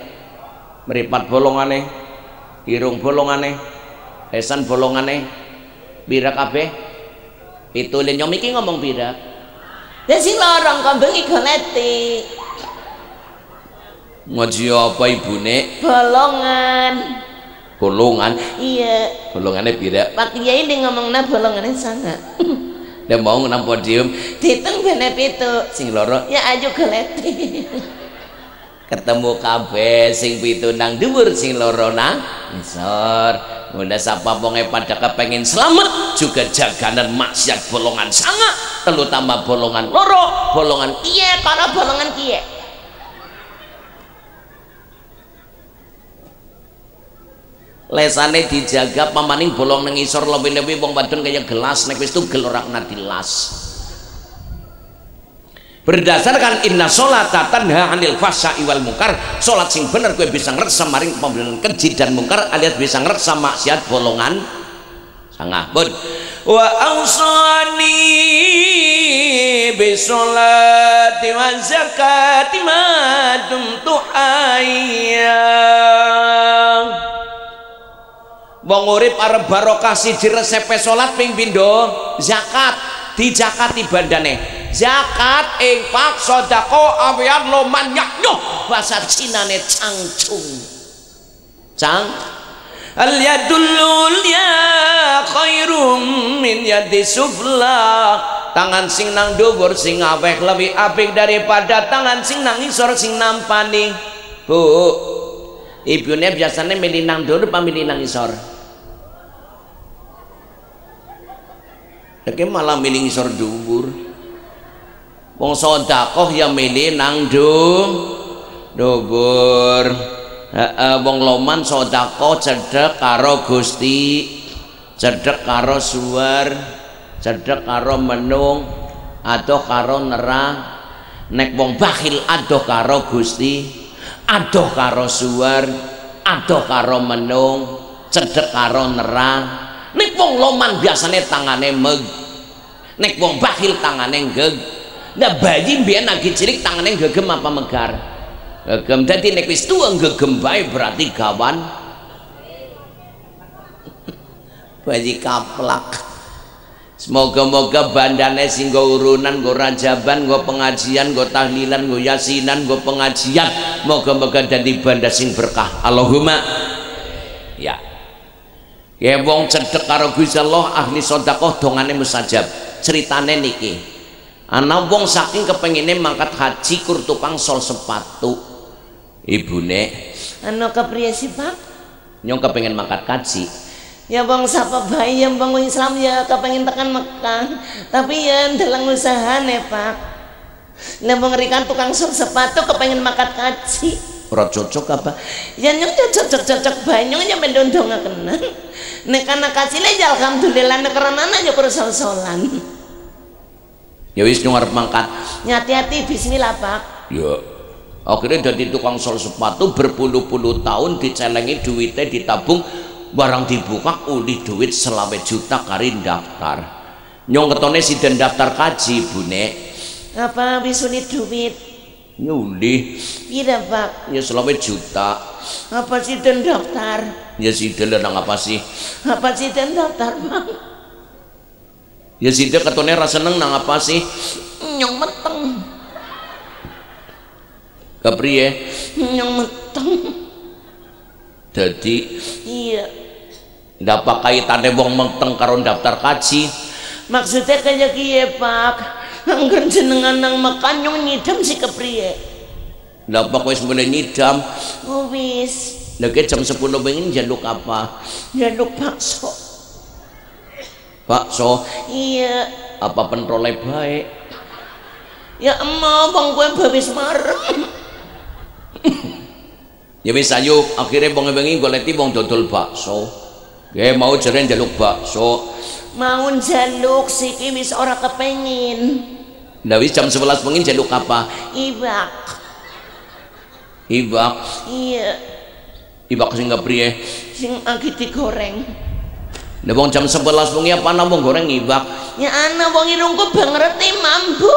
meripat bolongane, irung bolongane, esan bolongane, birak kabeh. Itu nyom iki ngomong birak. Ya sing lorong kambing goleti. Ngaji apa ibune? Bolongan. Bolongan? Iya. Bolongannya birak. Pak Kiai ngomongna bolongane sanga. Dia mau nang podium dihitung bener pitu sing loro ya ayo goleti. Ketemu kabeh sing pitu nang dhuwur sing loro nang ngisor. Mula sapa wonge pada kepengin selamat juga jaganan maksiat bolongan sanga telu tambah bolongan loro bolongan kiye kana bolongan kiye. Lesane dijaga pamaning bolong nang isor lewi-lewi wong wadon kaya gelas nek wis tugel ora kena dilas. Berdasarkan inna sholata tanha 'anil fahsya'i wal munkar, salat sing bener kowe bisa ngreksa maring pembenaran keji dan mungkar alias bisa ngreksa maksiat bolongan sangah. Pun wa ausani bisolati wa zakati ma dumtu hayya. Wong urip arep barokah siji resepe salat ping pindho zakat, dijakati bandane. Zakat infak sedekah awian loman yaknyo bahasa Cinane cangcung. al yadul ya khairum min yadi sufla. Tangan sing nang dhuwur sing aweh lebih apik daripada tangan sing nang isor sing nampani. Bu, ibune biasanya milih nang dhuwur apa milih nang isor? Lagi malah milih isor dhuwur. Wong sedekah ya milih nang dhuwur. Wong loman sedekah cedhek karo Gusti, cedhek karo suwer, cedhek karo menung, adoh karo nerang. Nek wong bakhil adoh karo Gusti, adoh karo suwer, adoh karo menung, cedhek karo nerang. Nek wong loman biasane tangane meg, nek wong bakhil tangane geg. Nah bayi mbiyen lagi cilik tangane gegem apa megar? Gegem. Dadi nek wis tuwa gegem bae berarti gawan bayi kaplak. Semoga-moga bandane sing nggo urunan, nggo rajaban, nggo pengajian, nggo tahlilan, nggo yasinan, nggo pengajian, moga-moga dadi banda sing berkah. Allahumma ya. Ya wong cedhek karo Gusti Allah ahli sedekah dongane mustajab. Ceritane niki. Ana wong saking kepengine mangkat haji kur tukang sol sepatu. Ibune, Anu kepriye sih Pak? nyong kepengen mangkat haji. Ya bang sapa bae yang bang Islam ya kepengen tekan Mekah, tapi ya dalam usahane Pak. Lah bang rikan tukang sol sepatu kepengen mangkat haji. Ora cocok apa? Ya nyong cocok bae nyong nya mendondongakeun. Nek kana kacile ya alhamdulillah nek karenana ya kur sol-solan. Ya wis nyong arep mangkat. Hati-hati bismillah Pak. Ya. Akhirnya jadi tukang sol sepatu berpuluh-puluh tahun dicelengi duitnya ditabung, barang dibuka uli duit 20 juta karin daftar. Nyong ketone siden daftar kaji bune. Apa bisuni duit? Nyuli. Pira Pak? Ya 20 juta. Apa siden daftar? Ya siden nang apa sih? Apa siden daftar Bang? Ya siden ketone ra seneng nang apa sih? Nyong meteng. Kepriye? Nyong meteng. Jadi Iya. ndak apa kaitane wong meteng karo daftar kaji? Maksudnya kayak kiye Pak? Angger jenengan nang makan nyong nyidam si kepriye? Ndak apa kowe wis mulai nyidam? Oh wis. Nek jam 10 bengi njaluk apa? Njaluk bakso. Bakso. Iya. Apa pentrole baik? Ya emang bang gue babis marem. Ya wis ayo akhirnya bengi-bengi goleti wong dodol bakso. Nggih mau jeren njaluk bakso. Mau njaluk siki wis ora kepengin. Lah wis jam 11 bengi njaluk apa? Ibak. Ibak. Iya. Ibak sing kepriye? Sing lagi digoreng. Lah wong jam 11 bengi apa ana wong goreng ibak? Ya ana wong irungku bangreti mambu.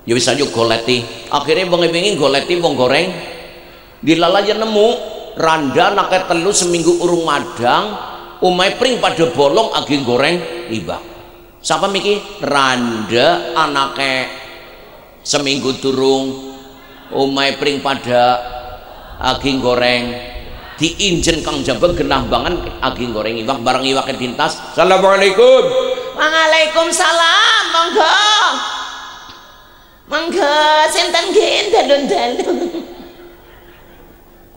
Ya wis ayo goleti. Akhirnya bengi-bengi goleti wong goreng. Dilala ya nemu randa nake telu seminggu urung madang, umai pring pada bolong agi goreng ibak. Siapa miki? Randa anake seminggu turung umai pring pada agi goreng diinjen kang jaba genah banget agi goreng ibak bareng iwake dintas. Assalamualaikum. Waalaikumsalam. Monggo. Monggo sinten nggih dalun-dalun.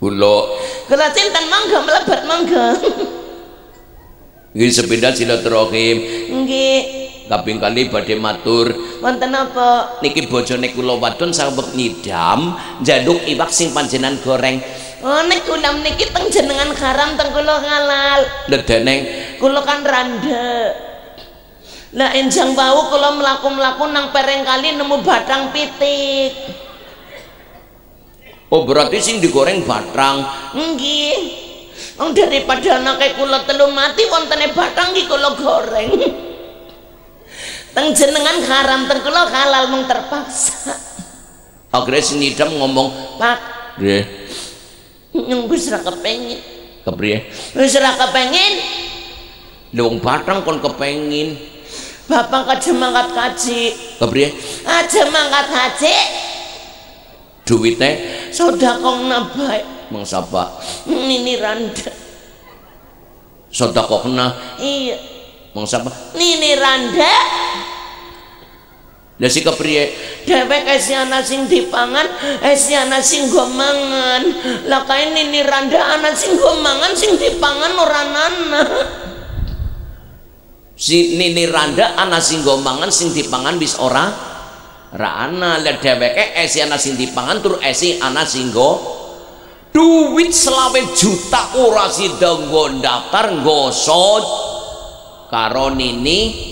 Kula cinten mangga mlebet mangga. Nggih sepindah silaturahim. Nggih. Kaping kali badhe matur. Wonten apa? Niki bojone kula wadon saged nyidam njaluk iwak sing panjenengan goreng. Oh nek kula niki teng jenengan haram teng kula halal. Ledeneng Kula kan randa. Lah enjang bau kula mlaku-mlaku nang pereng kali nemu batang pitik. Oh berarti sing digoreng batang. Nggih. Wong daripada anake kula telu mati wontene batang iki kula goreng. Teng jenengan haram teng kula halal mung terpaksa. Akhirnya sing nyidam ngomong, Pak, nggih. Nyong wis ra kepengin. Kepriye? Wis ra kepengin. Wong batang kon kepengin. Bapak aja mangkat kaji. Kepriye? Aja mangkat haji. Duwite Sedekah nabae. mangsa Pak. Ini randa. sedekahna iya wong sapa Nini Randa lha si kepriye dhewek esi ana sing dipangan esi ana sing nggo mangan lah kae Nini Randa ana sing nggo mangan sing dipangan ora ana si Nini Randa ana sing nggo mangan sing dipangan wis ora ana lah dheweke esi ana sing dipangan tur esi ana sing nggo duit 20 juta ora sida nggo daftar nggosot karo Nini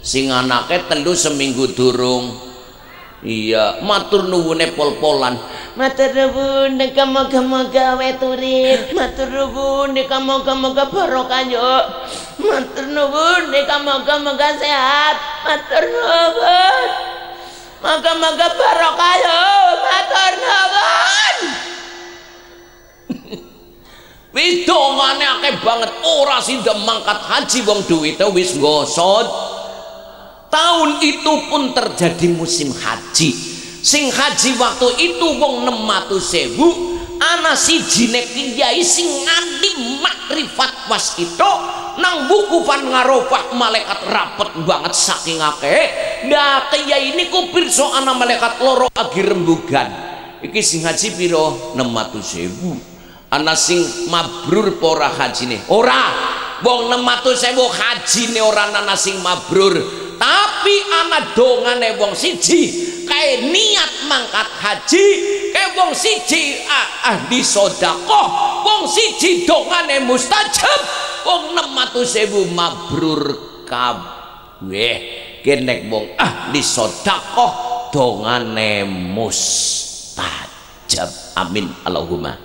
sing anake telu seminggu durung iya matur nuwune pol-polan matur nuwun moga-moga gawe turip matur nuwun moga-moga barokah yo matur nuwun moga-moga sehat matur nuwun moga-moga barokah yo matur nuwun wis dongane akeh banget ora sida mangkat haji wong duwite wis nggosot. Tahun itu pun terjadi musim haji sing haji waktu itu wong 600.000 ana siji nek kiai sing nganti makrifat was itu nang buku Van Ngarofah malaikat rapet banget saking akeh nah kiai niku pirsa ana malaikat loro agi rembugan iki sing haji piro 600.000 ana sing mabrur pora hajine ora wong 600.000 hajine ora ana sing mabrur tapi anak dongane wong siji kayak niat mangkat haji kayak wong siji ahli sodakoh wong siji dongane mustajab wong 600.000 mabrur kabeh kenek wong ahli sodakoh dongane mustajab amin Allahumma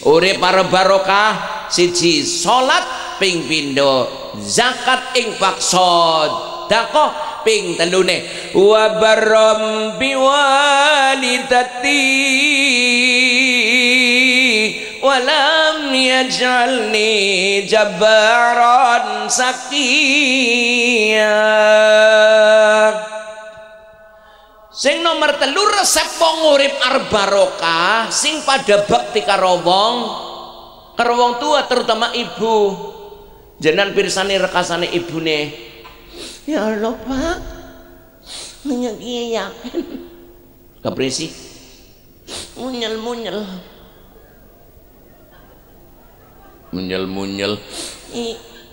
urip barokah siji salat ping pindho zakat infak sedekah ping telune wa barram biwalidati walam yaj'alni jabbaran sakiya sing nomor 3 resep wong urip arep barokah sing pada bakti karo wong tua terutama ibu jenengan pirsani rekasane ibune ya Allah Pak menyang kiye yakin keprisi munyel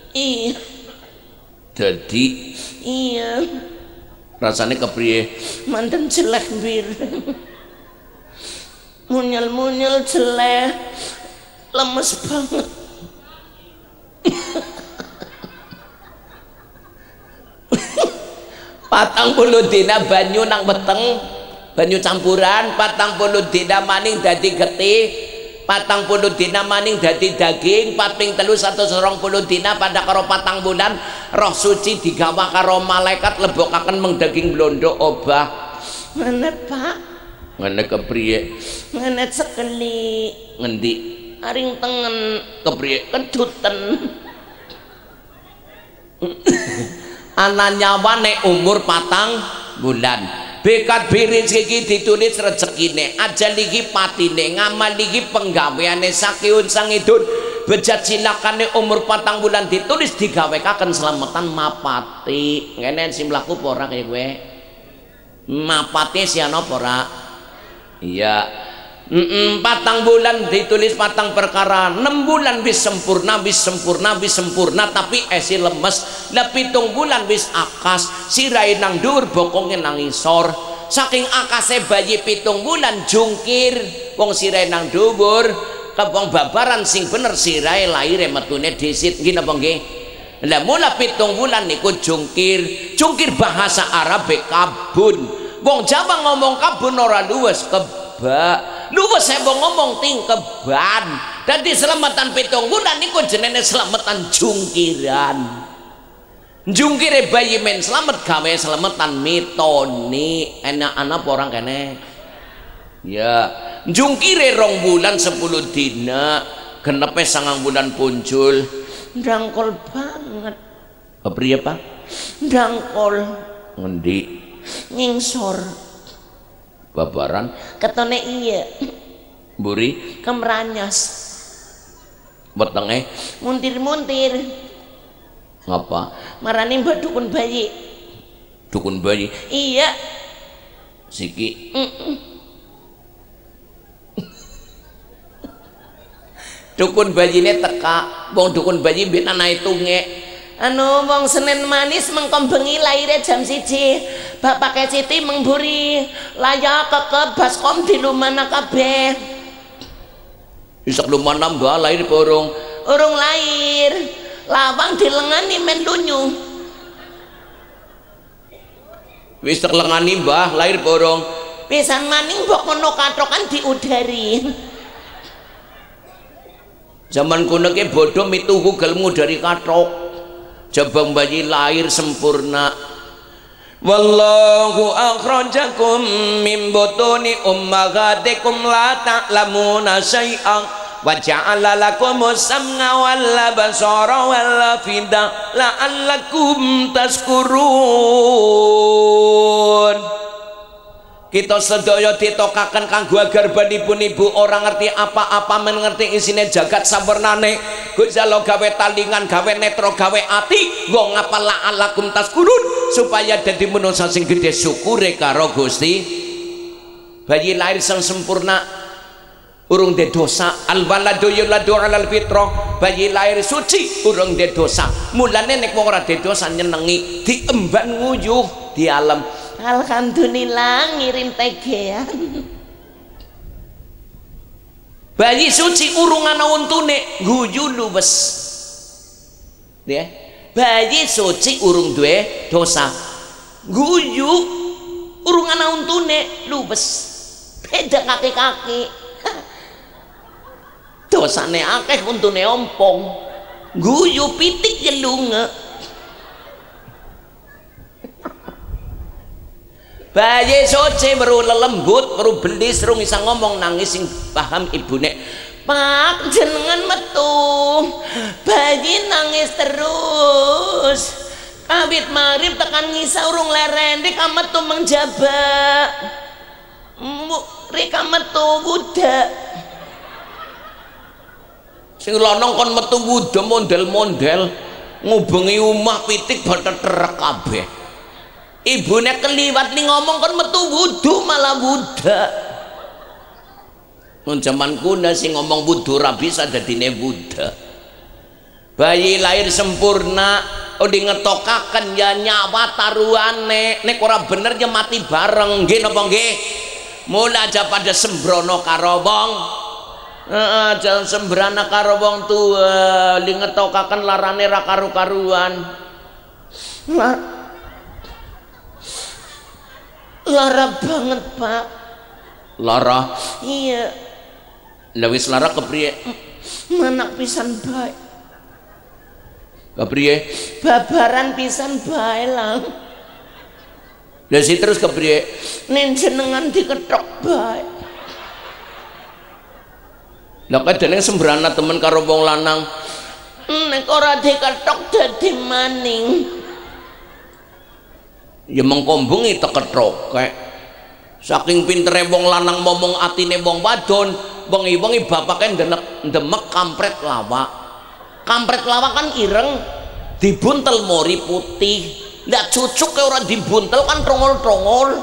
iya jadi iya rasanya kepriye manten jelek bir munyel jelek lemes banget patang puluh dina banyu nang weteng banyu campuran patang puluh dina maning dadi getih patang puluh dina maning dadi daging pating telu 120 dina pada karo patang bulan roh suci digawa karo malaikat lebokaken meng daging blondo obah menet Pak menet kepriye menet sekeli ngendi aring tengen kepriye keduten ana nyawane umur patang bulan bekat birin iki ditulis rezekine ajal iki patine ngamal iki penggaweane sakiun sangidun bejat silakane umur patang bulan ditulis digawekaken selamatan mapati ngene sing mlaku apa ora kaya kowe mapati siana apa ora iya patang bulan ditulis patang perkara 6 bulan wis sempurna tapi esi lemes lah 7 bulan wis akas sirai nang dhuwur bokonge nang isor saking akase bayi 7 bulan jungkir wong sirai nang dhuwur kepong babaran sing bener sirai laire metune disit nggih napa nggih lah mula 7 bulan niku jungkir bahasa Arab kabun wong Jawa ngomong kabun ora luwes kebak luwes saya mau ngomong tingkeban dan di selamatan 7 bulan niku jenenge selamatan jungkiran jungkire bayi men selamat gawe selamatan mitoni enak-enak orang kene ya jungkire 2 bulan 10 dina genepe 9 bulan punjul ndangkol banget kepriye Pak ndangkol ngendi nyingsor babaran ketone iya mburi kemranyas Wetenge muntir-muntir. Ngapa? Marani mbak dukun bayi. Dukun bayi. Iya. Siki. Dukun bayine teka, wong dukun bayi mbek anae tunge. Anu wong Senin manis mengko bengi laire jam 1. Bapake Siti mengburi layak kekep baskom di lumana kabeh. Isak lumana mbak lahir apa urung? Urung lahir. Lawang dilengani men lunyu. Wis lengani mbah lahir apa urung? Pisan maning mbok kono katokan diudari. Zaman kuno ke bodoh mituhu gelmu dari katok. Jabang bayi lahir sempurna. Wallahu akhrajakum min butuni ummahatikum la ta'lamuna syai'an wa ja'ala lakumus sam'a wal absara wal afida la'allakum tashkurun. Kita sedaya ditokaken kanggo agar banipun ibu orang ngerti apa-apa mengerti isine jagat sampurnane. Gusti Allah gawe talingan, gawe netra, gawe ati, nggo ngapal la'allakum tashkurun supaya dadi manusa sing gedhe syukure karo Gusti. Bayi lahir sang sempurna urung de dosa, al waladu yuladu alal fitrah. Bayi lahir suci urung de dosa. Mulane nek wong ora de dosa nyenengi diemban nguyuh di alam. Alhamdulillah ngirim tegean. Bayi suci urung ana untune guyu luwes. Ya. Bayi suci urung duwe dosa. Guyu urung ana untune luwes. Beda kaki-kaki. Dosane akeh untune ompong. Guyu pitik jelunge. Bayi suci baru lelembut, baru belis, rung bisa ngomong nangis sing paham ibune. Pak jenengan metu, bayi nangis terus. Kawit marip tekan ngisa urung lerendi kamet tuh menjabak. Rika metu budak. Sing lanang kon metu wuda mondel-mondel ngubengi omah pitik bathek trek kabeh. Ibune keliwat ning ngomong kon metu wudu malah budak. Mun jaman kuno sing ngomong wudu ora bisa dadine budak. Bayi lahir sempurna di ngetokaken ya nyawa taruhane nek ora bener ya mati bareng nggih napa nggih. Mula aja pada sembrono karo wong. Jangan sembrana karo wong tua li ngetokaken larane ra karu-karuan. Lara banget pak. Lara? Iya. Lah wis lara kepriye? Manak pisan bae. Kepriye? Babaran pisan bae lang. Lah si terus kepriye? Nen jenengan diketok bae. Lah kadene sembrana temen karo wong lanang. Nek ora diketok dadi maning. Ya mengkombungi tekethok saking pintere wong lanang momong atine wong wadon wengi-wengi bapake ndemek kampret lawak. Kampret lawak kan ireng dibuntel mori putih. Lah cucuke ora dibuntel kan trongol-trongol.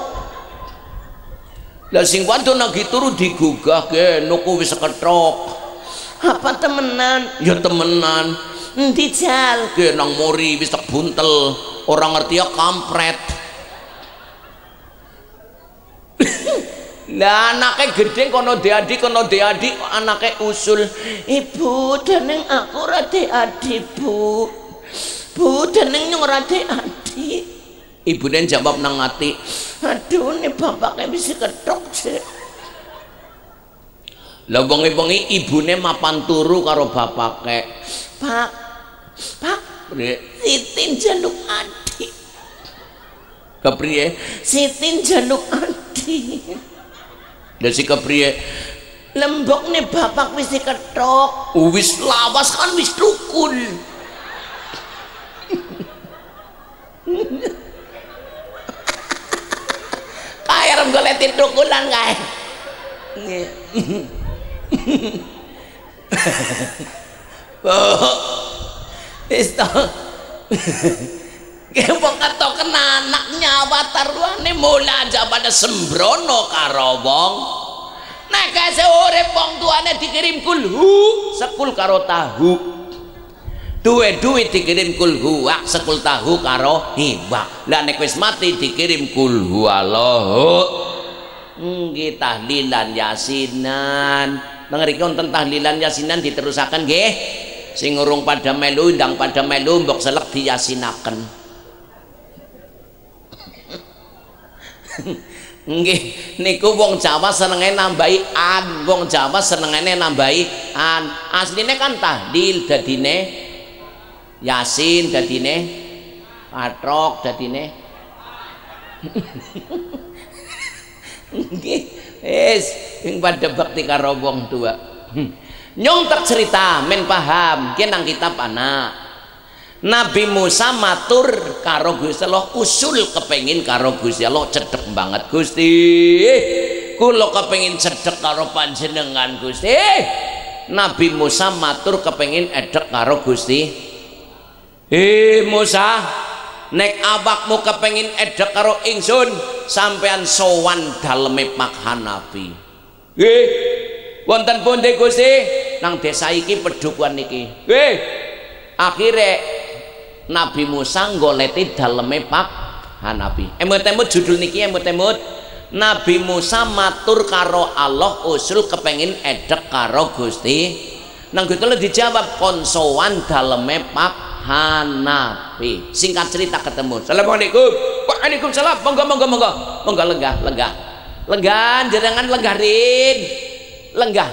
Lah sing wadon lagi turu digugah ke nuku wis kethok. Apa temenan? Ya temenan. Endi jal? Ke nang mori wis tak buntel. Orang ngerti ya kampret. Lah anake gedhe kono diadik anake usul. Ibu dening aku ora diadik bu. Bu dening nyung ora diadik. Ibune jawab nang ati. Aduh nih bapaknya bisa ketok sih. Lah wengi-wengi ibune mapan turu karo bapake. Pak Sitin jaluk adik. Kepriye? Sitin jaluk adik. Lah si kepriye? Lembok nih bapak wis diketok. Wis lawas kan wis tukul. Kayak rem goletin tukulan kae. Wis to. Ki wong katoken anaknya watarwane mula aja pada sembrono karo wong. Nek kase urip wong tuane dikirim kulhu, sekul karo tahu. Duwe duit dikirim kulhu, sekul tahu karo hibah. Lah nek wis mati dikirim kulhu Allahu. Nggih tahlilan yasinan. Mengeri wonten tahlilan yasinan diterusaken nggih. Sing urung pada melu ndang pada melu mbok selek diyasinaken. Nggih niku wong Jawa senenge nambahi an, wong Jawa senengane nambahi an. Asline kan tahlil dadine yasin dadine patrok dadine nggih wis sing pada bakti karo wong tua. Nyong tak cerita men paham ki nang kitab anak. Nabi Musa matur karo Gusti Allah, usul kepengin karo Gusti Allah cedhek banget Gusti. Kula kepengin cedhek karo panjenengan Gusti. Nabi Musa matur kepengin edhek karo Gusti. Musa, nek awakmu kepengin edhek karo ingsun, sampean sowan daleme Pak Hanafi. Nggih. Wonten pundi Gusti? Nang desa iki pedukuhan niki. Nggih. Akhire Nabi Musa goleti daleme Pak Hanafi. Emut-emut judul niki emut-emut. Nabi Musa matur karo Allah usul kepengin edhek karo Gusti. Nang gitu dijawab konsowan daleme Pak Hanafi. Singkat cerita ketemu. Assalamualaikum. Waalaikumsalam. Monggo monggo monggo. Monggo lenggah lenggah. Lenggah jenengan lenggarin. Lenggah.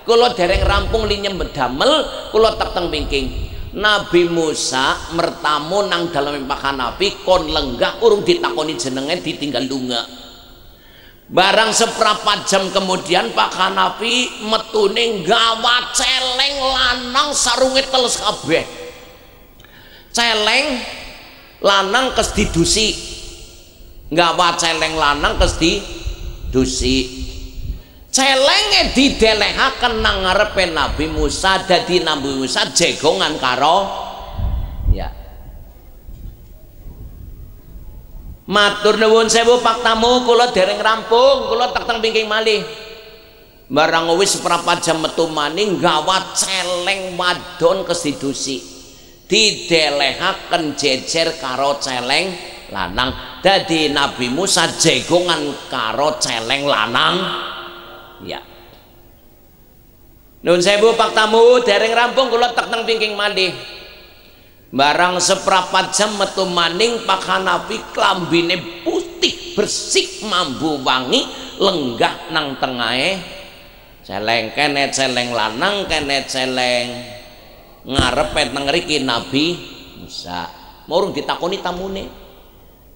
Kula dereng rampung li nyembet damel, kula tek teng pingking. Nabi Musa mertamu nang dalem Pak Hanafi kon lenggah urung ditakoni jenenge ditinggal lunga. Barang seprapat jam kemudian Pak Hanafi metune gawa celeng lanang sarunge teles kabeh. Celeng lanang kes didusi. Gawa celeng lanang kes didusi. Celenge didelehaken nang ngarepe Nabi Musa, dadi Nabi Musa jegongan karo ya. Matur nuwun sewu Pak tamu, kula dereng rampung, kula tak teng pingking malih. Barang wis seprapat jam metu maning gawa celeng wadon kesidusi. Didelehaken jejer karo celeng lanang. Dadi Nabi Musa jegongan karo celeng lanang. Ya. Nun sewu Pak tamu dereng rampung kula tek nang pingking malih. Barang seprapat jam metu maning Pak Hanafi klambine putih bersih mambu wangi lenggah nang tengahe celeng kene celeng lanang kene celeng ngarepe nang ngriki Nabi Musa. Murung ditakoni tamune.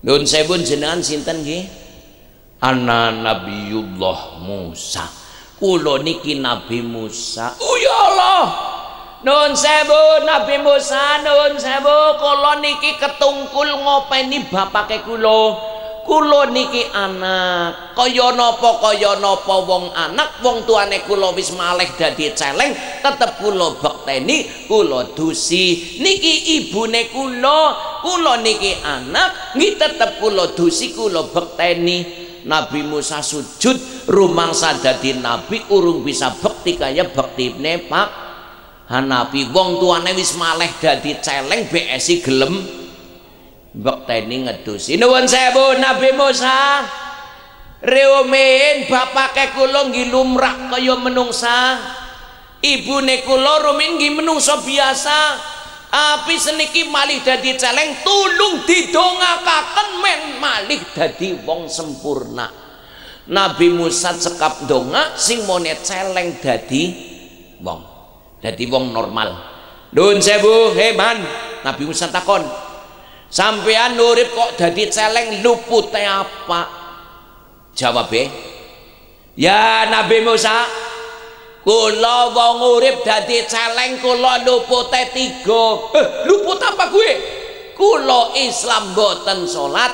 Nun sewu jenengan sinten nggih? Ana Nabiullah Musa. Kula niki Nabi Musa. Oh ya Allah. Nun sewu Nabi Musa, nun sewu kula niki ketungkul ngopeni bapake kula. Kula niki anak. Kaya napa wong anak, wong tuane kula wis malih dadi celeng, tetep kula bekteni, kula dusi. Niki ibune kula niki anak, nggih tetep kula dusi, kula bekteni. Nabi Musa sujud rumangsa dadi nabi urung bisa bekti kaya bektine Pak Hanafi. Wong tuane wis malih dadi celeng BSI gelem bekteni ngedusi. Nuwun sewu Nabi Musa. Rumin bapake kula nggih lumrah kaya menungsa. Ibune kula rumin nggih menungsa biasa. Api seniki malih dadi celeng tulung didongakaken men malih dadi wong sempurna. Nabi Musa cekap donga sing mone celeng dadi wong normal. Nun sewu heman. Nabi Musa takon, sampean urip kok dadi celeng lupute apa? Jawabe, ya Nabi Musa, kula wong urip dadi celeng kula lupute 3. Luput apa gue? Kula Islam boten salat,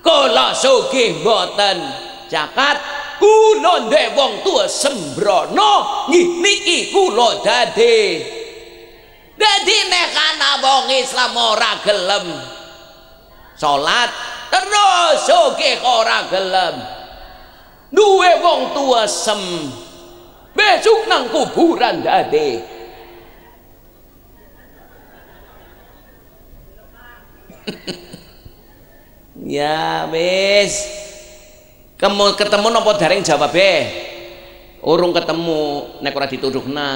kula sugih boten zakat, kula ndek wong tua sembrono, niki kula dadi dadi nek ana wong Islam ora gelem salat terus sugih ora gelem duwe wong tua sem besok nang kuburan dadi ya wis ketemu napa daring jawab urung ketemu nek ora dituduhna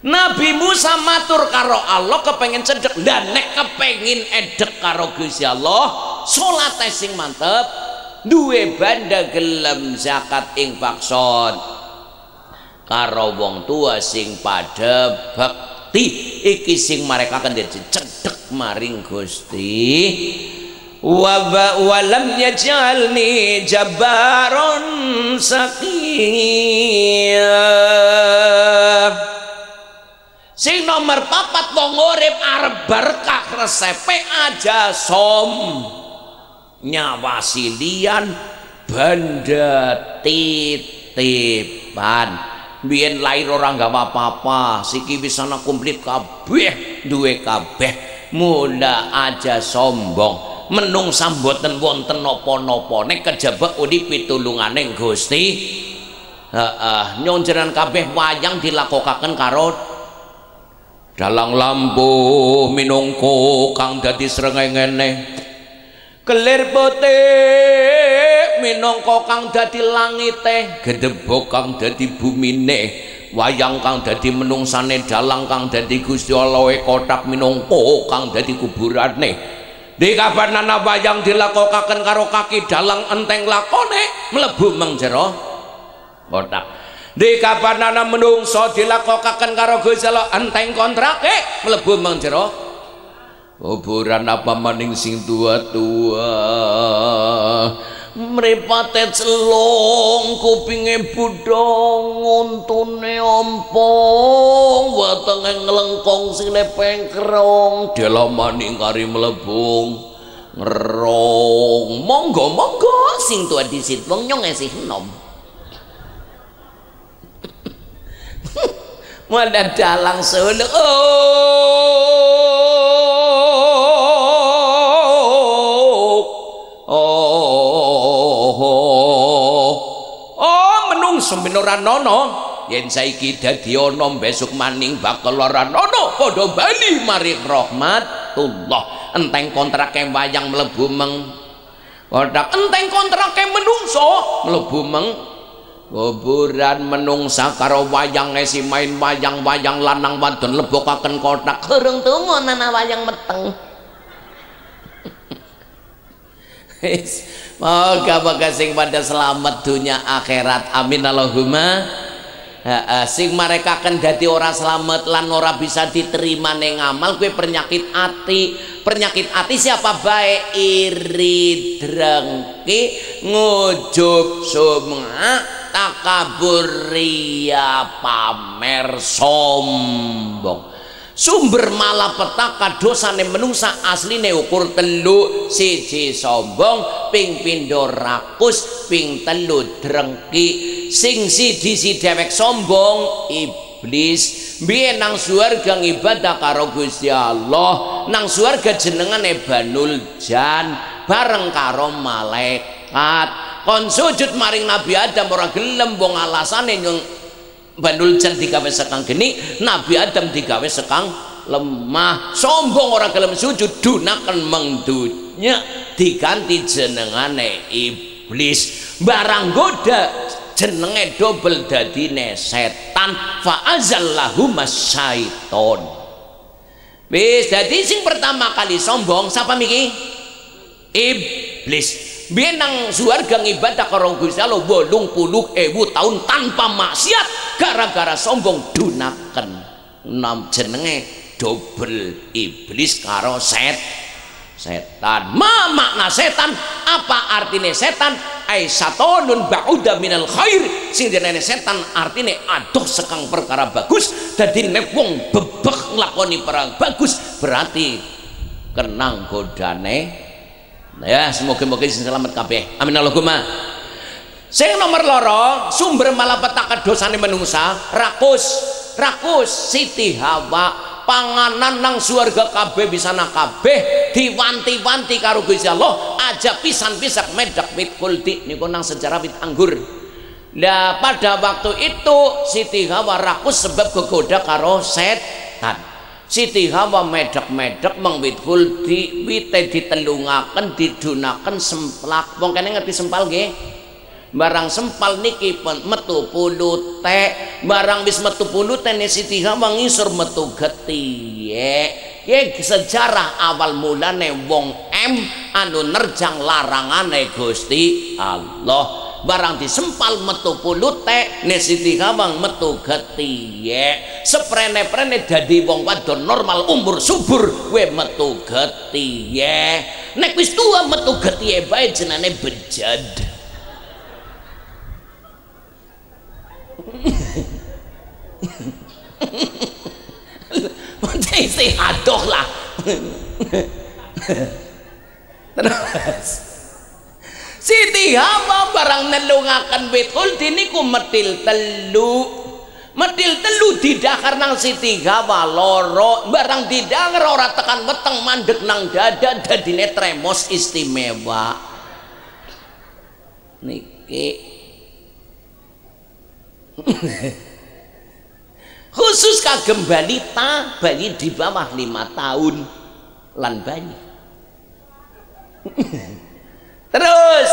Nabi Musa matur karo Allah kepengen cedek dan nek kepengin edek karo Gusti Allah salate sing mantep duwe banda gelem zakat ing fakson karo wong tua sing pada bekti iki sing mereka akan cedek maring Gusti walam yaj'alni jabbaron saqiya sing nomor 4 wong urip arep berkah resepe aja som nyawasilian banda titipan biyen lahir orang gak apa-apa siki wis ana komplit kabeh duwe kabeh mula aja sombong menungsa mboten wonten napa-napa nek kejaba urip pitulungane Gusti nyuwun jenengan kabeh wayang dilakokaken karo dalang lampu minangka kang dadi srengenge kelir putih minangka kang dadi langite gedebok kang dadi bumine wayang kang dadi menungsane dalang kang dadi Gusti Allah kotak minangka kang dadi kuburane di kabanana wayang dilakokaken karo kaki dalang enteng lakone mlebu meng jero kotak di kabanana menungso dilakokaken karo Gusti Allah enteng kontrake mlebu meng jero kuburan apa maning sing tua-tua mripate celong kupinge budhong untune ompong wetenge nglengkong sile pengkrong delamane kari mlebung ngerong monggo sing tua disit wong nyong esih enom Wadah dalang Solo menungso minora nono yen saiki dadi ana besok maning bakal ora nono padha bali mari rahmatullah enteng kontrake wayang mlebu meng kotak enteng kontrake menungso mlebu meng kuburan menungsa karo wayang ngesi main wayang-wayang lanang wadon lebokaken kotak kurung tunggu nana wayang meteng moga-moga sing pada selamat dunia akhirat amin Allahumma sing mereka akan dadi ora selamat lan ora bisa diterima ning amal kuwi penyakit ati siapa baik iri drengki ngujub sum'ah takabur riya pamer sombong sumber malapetaka dosane menungsa asline ukur telu siji sombong ping pindho rakus ping telu drengki sing siji dewek sombong iblis biyen nang swarga ngibadah karo Gusti Allah nang swarga jenengane Banul Jan bareng karo malaikat kon sujud maring Nabi Adam ora gelem wong alasane nyung Banul Jan digawe sekang geni Nabi Adam digawe sekang lemah sombong ora gelem sujud dunaken mengdunya diganti jenengane iblis barang goda jenenge dobel dadine setan fa azallahuma syaiton wis dadi sing pertama kali sombong sapa miki iblis biyen nang swarga ngibadah karo Gusti Allah 80.000 tahun tanpa maksiat gara-gara sombong dunaken nam jenenge dobel iblis karo setan makna setan apa artine setan ai satonun ba'uda minal khair sing jenenge setan artine adoh sekang perkara bagus dadi nek wong bebek nglakoni perkara bagus berarti kenang godane ya semoga-moga selamat kabeh amin Allahumma sing nomor loro sumber malapetaka dosane menungsa rakus Siti Hawa panganan nang surga kabeh bisa nak kabeh diwanti-wanti karo Gusti Allah aja pisan-pisan medak wit kuldi niku nang sejarah wit anggur. Nah pada waktu itu Siti Hawa rakus sebab kegoda karo setan. Siti Hawa medak-medak mengwit kuldi wite ditelungaken didunaken semplak. Wong kene ngerti sempal nggih? Barang sempal niki metu pulute, barang wis metu pulute ne Siti Hawa ngisor metu getiye. Ye sejarah awal mulane wong anu nerjang larangane Gusti Allah. Barang disempal metu pulute ne Siti Hawa metu getiye. Seprene-prene dadi wong wadon normal umur subur we metu getiye. Nek wis tua metu getiye bae jenenge bejad. Isi adoh lah. Terus Siti Hawa barang nelungaken wit kuldi niku metil telu didakar nang Siti Hawa loro barang didakar ora tekan weteng mandek nang dada dadine tremos istimewa niki. Khusus kagem balita bayi di bawah 5 tahun lan bayi. Terus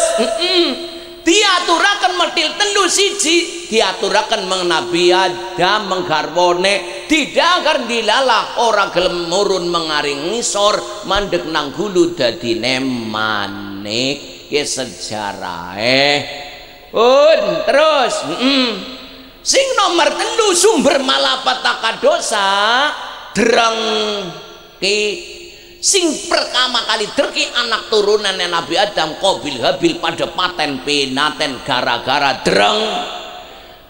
diaturakan metil telu siji diaturakan Nabi Adam menggarwane didakar dilalah ora gelem murun mengaring ngisor mandek nang hulu dadine manik ke sejarahe. Terus sing nomor telu sumber malapetaka dosa drengki. Sing pertama kali drengki anak turunan Nabi Adam Qabil Habil pada paten pinaten gara-gara dreng.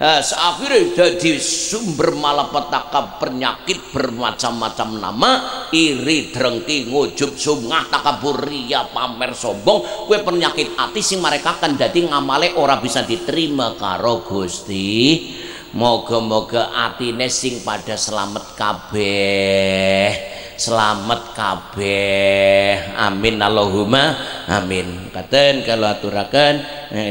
Akhirnya jadi sumber malapetaka penyakit bermacam-macam nama iri drengki ngujub sumngah takabur riya pamer sombong kue penyakit ati sing mereka kan dadi ngamale ora bisa diterima karo Gusti. Moga-moga atine sing pada selamat kabeh, selamat kabeh, amin Allahumma amin. Katen kalau aturaken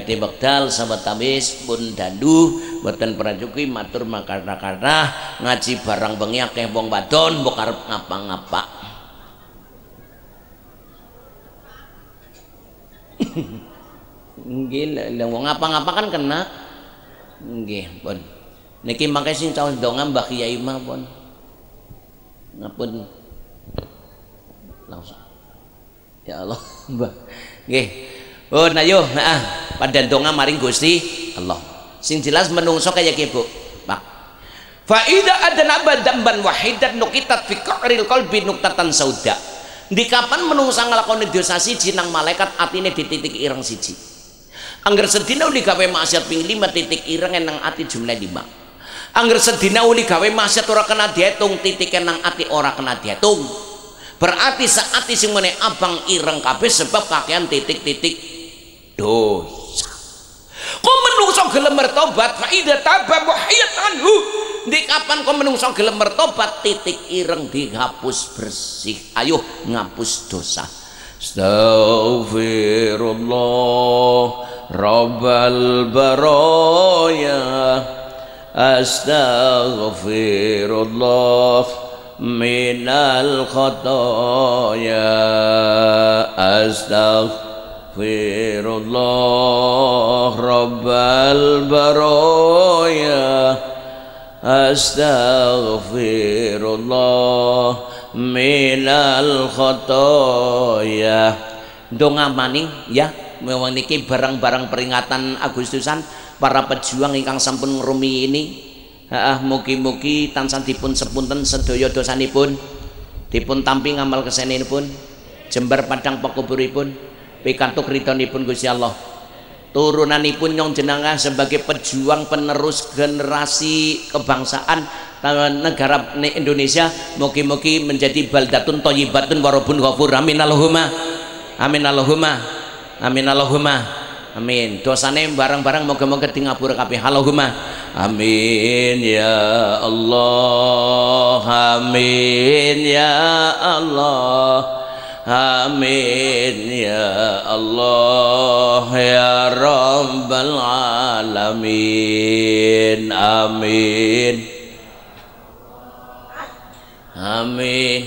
ti bekdal sahabat tabis pun dandu boten prajuki matur makara-kara ngaji barang bengi akeh wong wadon mbok arep ngapa-ngapa. Nggih lha wong ngapa-ngapa kan kena. Nggih pun niki mangke sing caos donga Mbah Kyai mah pun ngapun langsung ya Allah Mbah nggih. Ayo pada donga maring Gusti Allah sing jelas menungso kaya ki Bu Pak. Fa idza adnaba damban wahidan nuqitat fi qa'ril qalbi nuqtatan sauda. Di kapan menungso nglakoni dosa siji nang malaikat atine dititik ireng siji. Angger sedina uli gawe maksiat ping 5 titik ireng nang ati jumlah 5. Angger sedina uli gawe maksiat ora kena diitung titike nang ati ora kena diitung. Berarti saati sing meneh abang ireng kabeh sebab kakean titik-titik dosa. Kok menungso gelem bertobat fa idza taba muhayyat anhu. Di kapan kok menungso gelem bertobat titik ireng dihapus bersih. Ayo ngapus dosa. Astaghfirullah Rabbal baraya Astaghfirullah minal khataya Astaghfirullah Rabbal baraya Astaghfirullah minal khataya. Donga maning ya mewang niki barang-barang peringatan Agustusan para pejuang ingkang sampun ngrumi ini. Mugi-mugi tansah dipun sepunten sedaya dosanipun, dipun tampi ngamal kesenipun, jembar padang pakuburipun, pikantuk ridhonipun Gusti Allah. Turunanipun nyong jenengan sebagai pejuang penerus generasi kebangsaan negara Indonesia, mugi-mugi menjadi baldatun thayyibatun warabun ghafur. Amin Allahumma amin Allahumma amin Allahumma amin. Dosane barang-barang moga-moga di ngapura kabeh. Allahumma amin ya Allah, amin ya Allah, amin ya Allah ya Rabbal alamin, amin amin.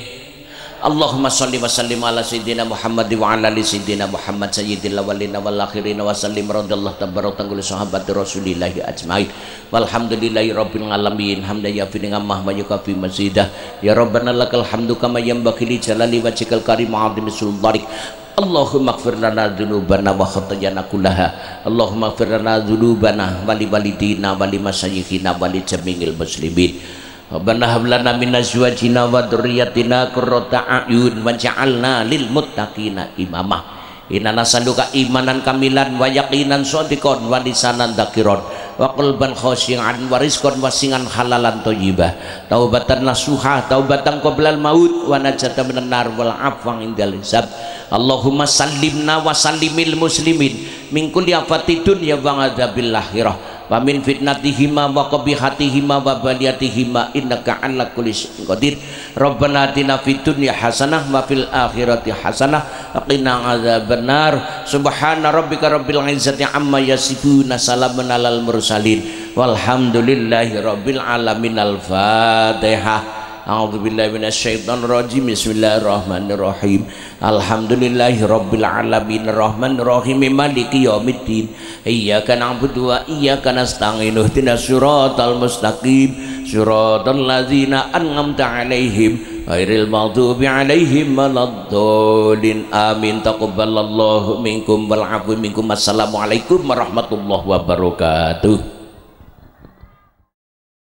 Allahumma sholli wa sallim ala sayyidina Muhammad wa ala ali sayyidina Muhammad sayyidil awwalin wal akhirin wa sallim radhiyallahu tabaraka wa sahabati rasulillahi ajmain walhamdulillahi rabbil alamin hamdan yafi ni'amah wa yukafi mazidah ya rabbana lakal hamdu kama yanbaghi li jalali wajhikal karim azimi sultanik. Allahumma ighfir lana dzunubana wa khatayana kullaha, Allahumma ighfir lana dzunubana wa li walidina wa li masyayikhina wa li jami'il muslimin. Rabbana hab lana min azwajina wa dzurriyyatina qurrata a'yun waj'alna lil muttaqina imama. Inna nas'aluka imanan kamilan wa yaqinan shadiqan wa lisanan dzakiran wa qalban khashi'an wa rizqan wasi'an halalan thayyibah, taubatan nasuha, taubatan qoblal maut wa najatan minan nar wal afwan indal hisab. Allahumma sallimna wa sallimil muslimin min kulli afatid dunya wa adzabil akhirah wa min fitnatihima wa qabihatihima wa baliyatihima innaka ala kulli syai'in qadir. Rabbana atina fid dunya hasanah wa fil akhirati hasanah wa qina adzabannar. Subhana rabbika rabbil izzati amma yasifun, salamun alal mursalin walhamdulillahi rabbil alamin. Al-Fatihah. A'udzubillahi minasyaitonir rajim. Bismillahirrahmanirrahim. Alhamdulillahi rabbil alamin arrahmanir rahim maliki yaumiddin. Iyyaka na'budu wa iyyaka nasta'in. Ihdinas siratal mustaqim. Siratal ladzina an'amta 'alaihim ghairil maghdubi 'alaihim waladdallin. Amin. Taqabbalallahu minkum wal 'afwa minkum. Assalamualaikum warahmatullahi wabarakatuh.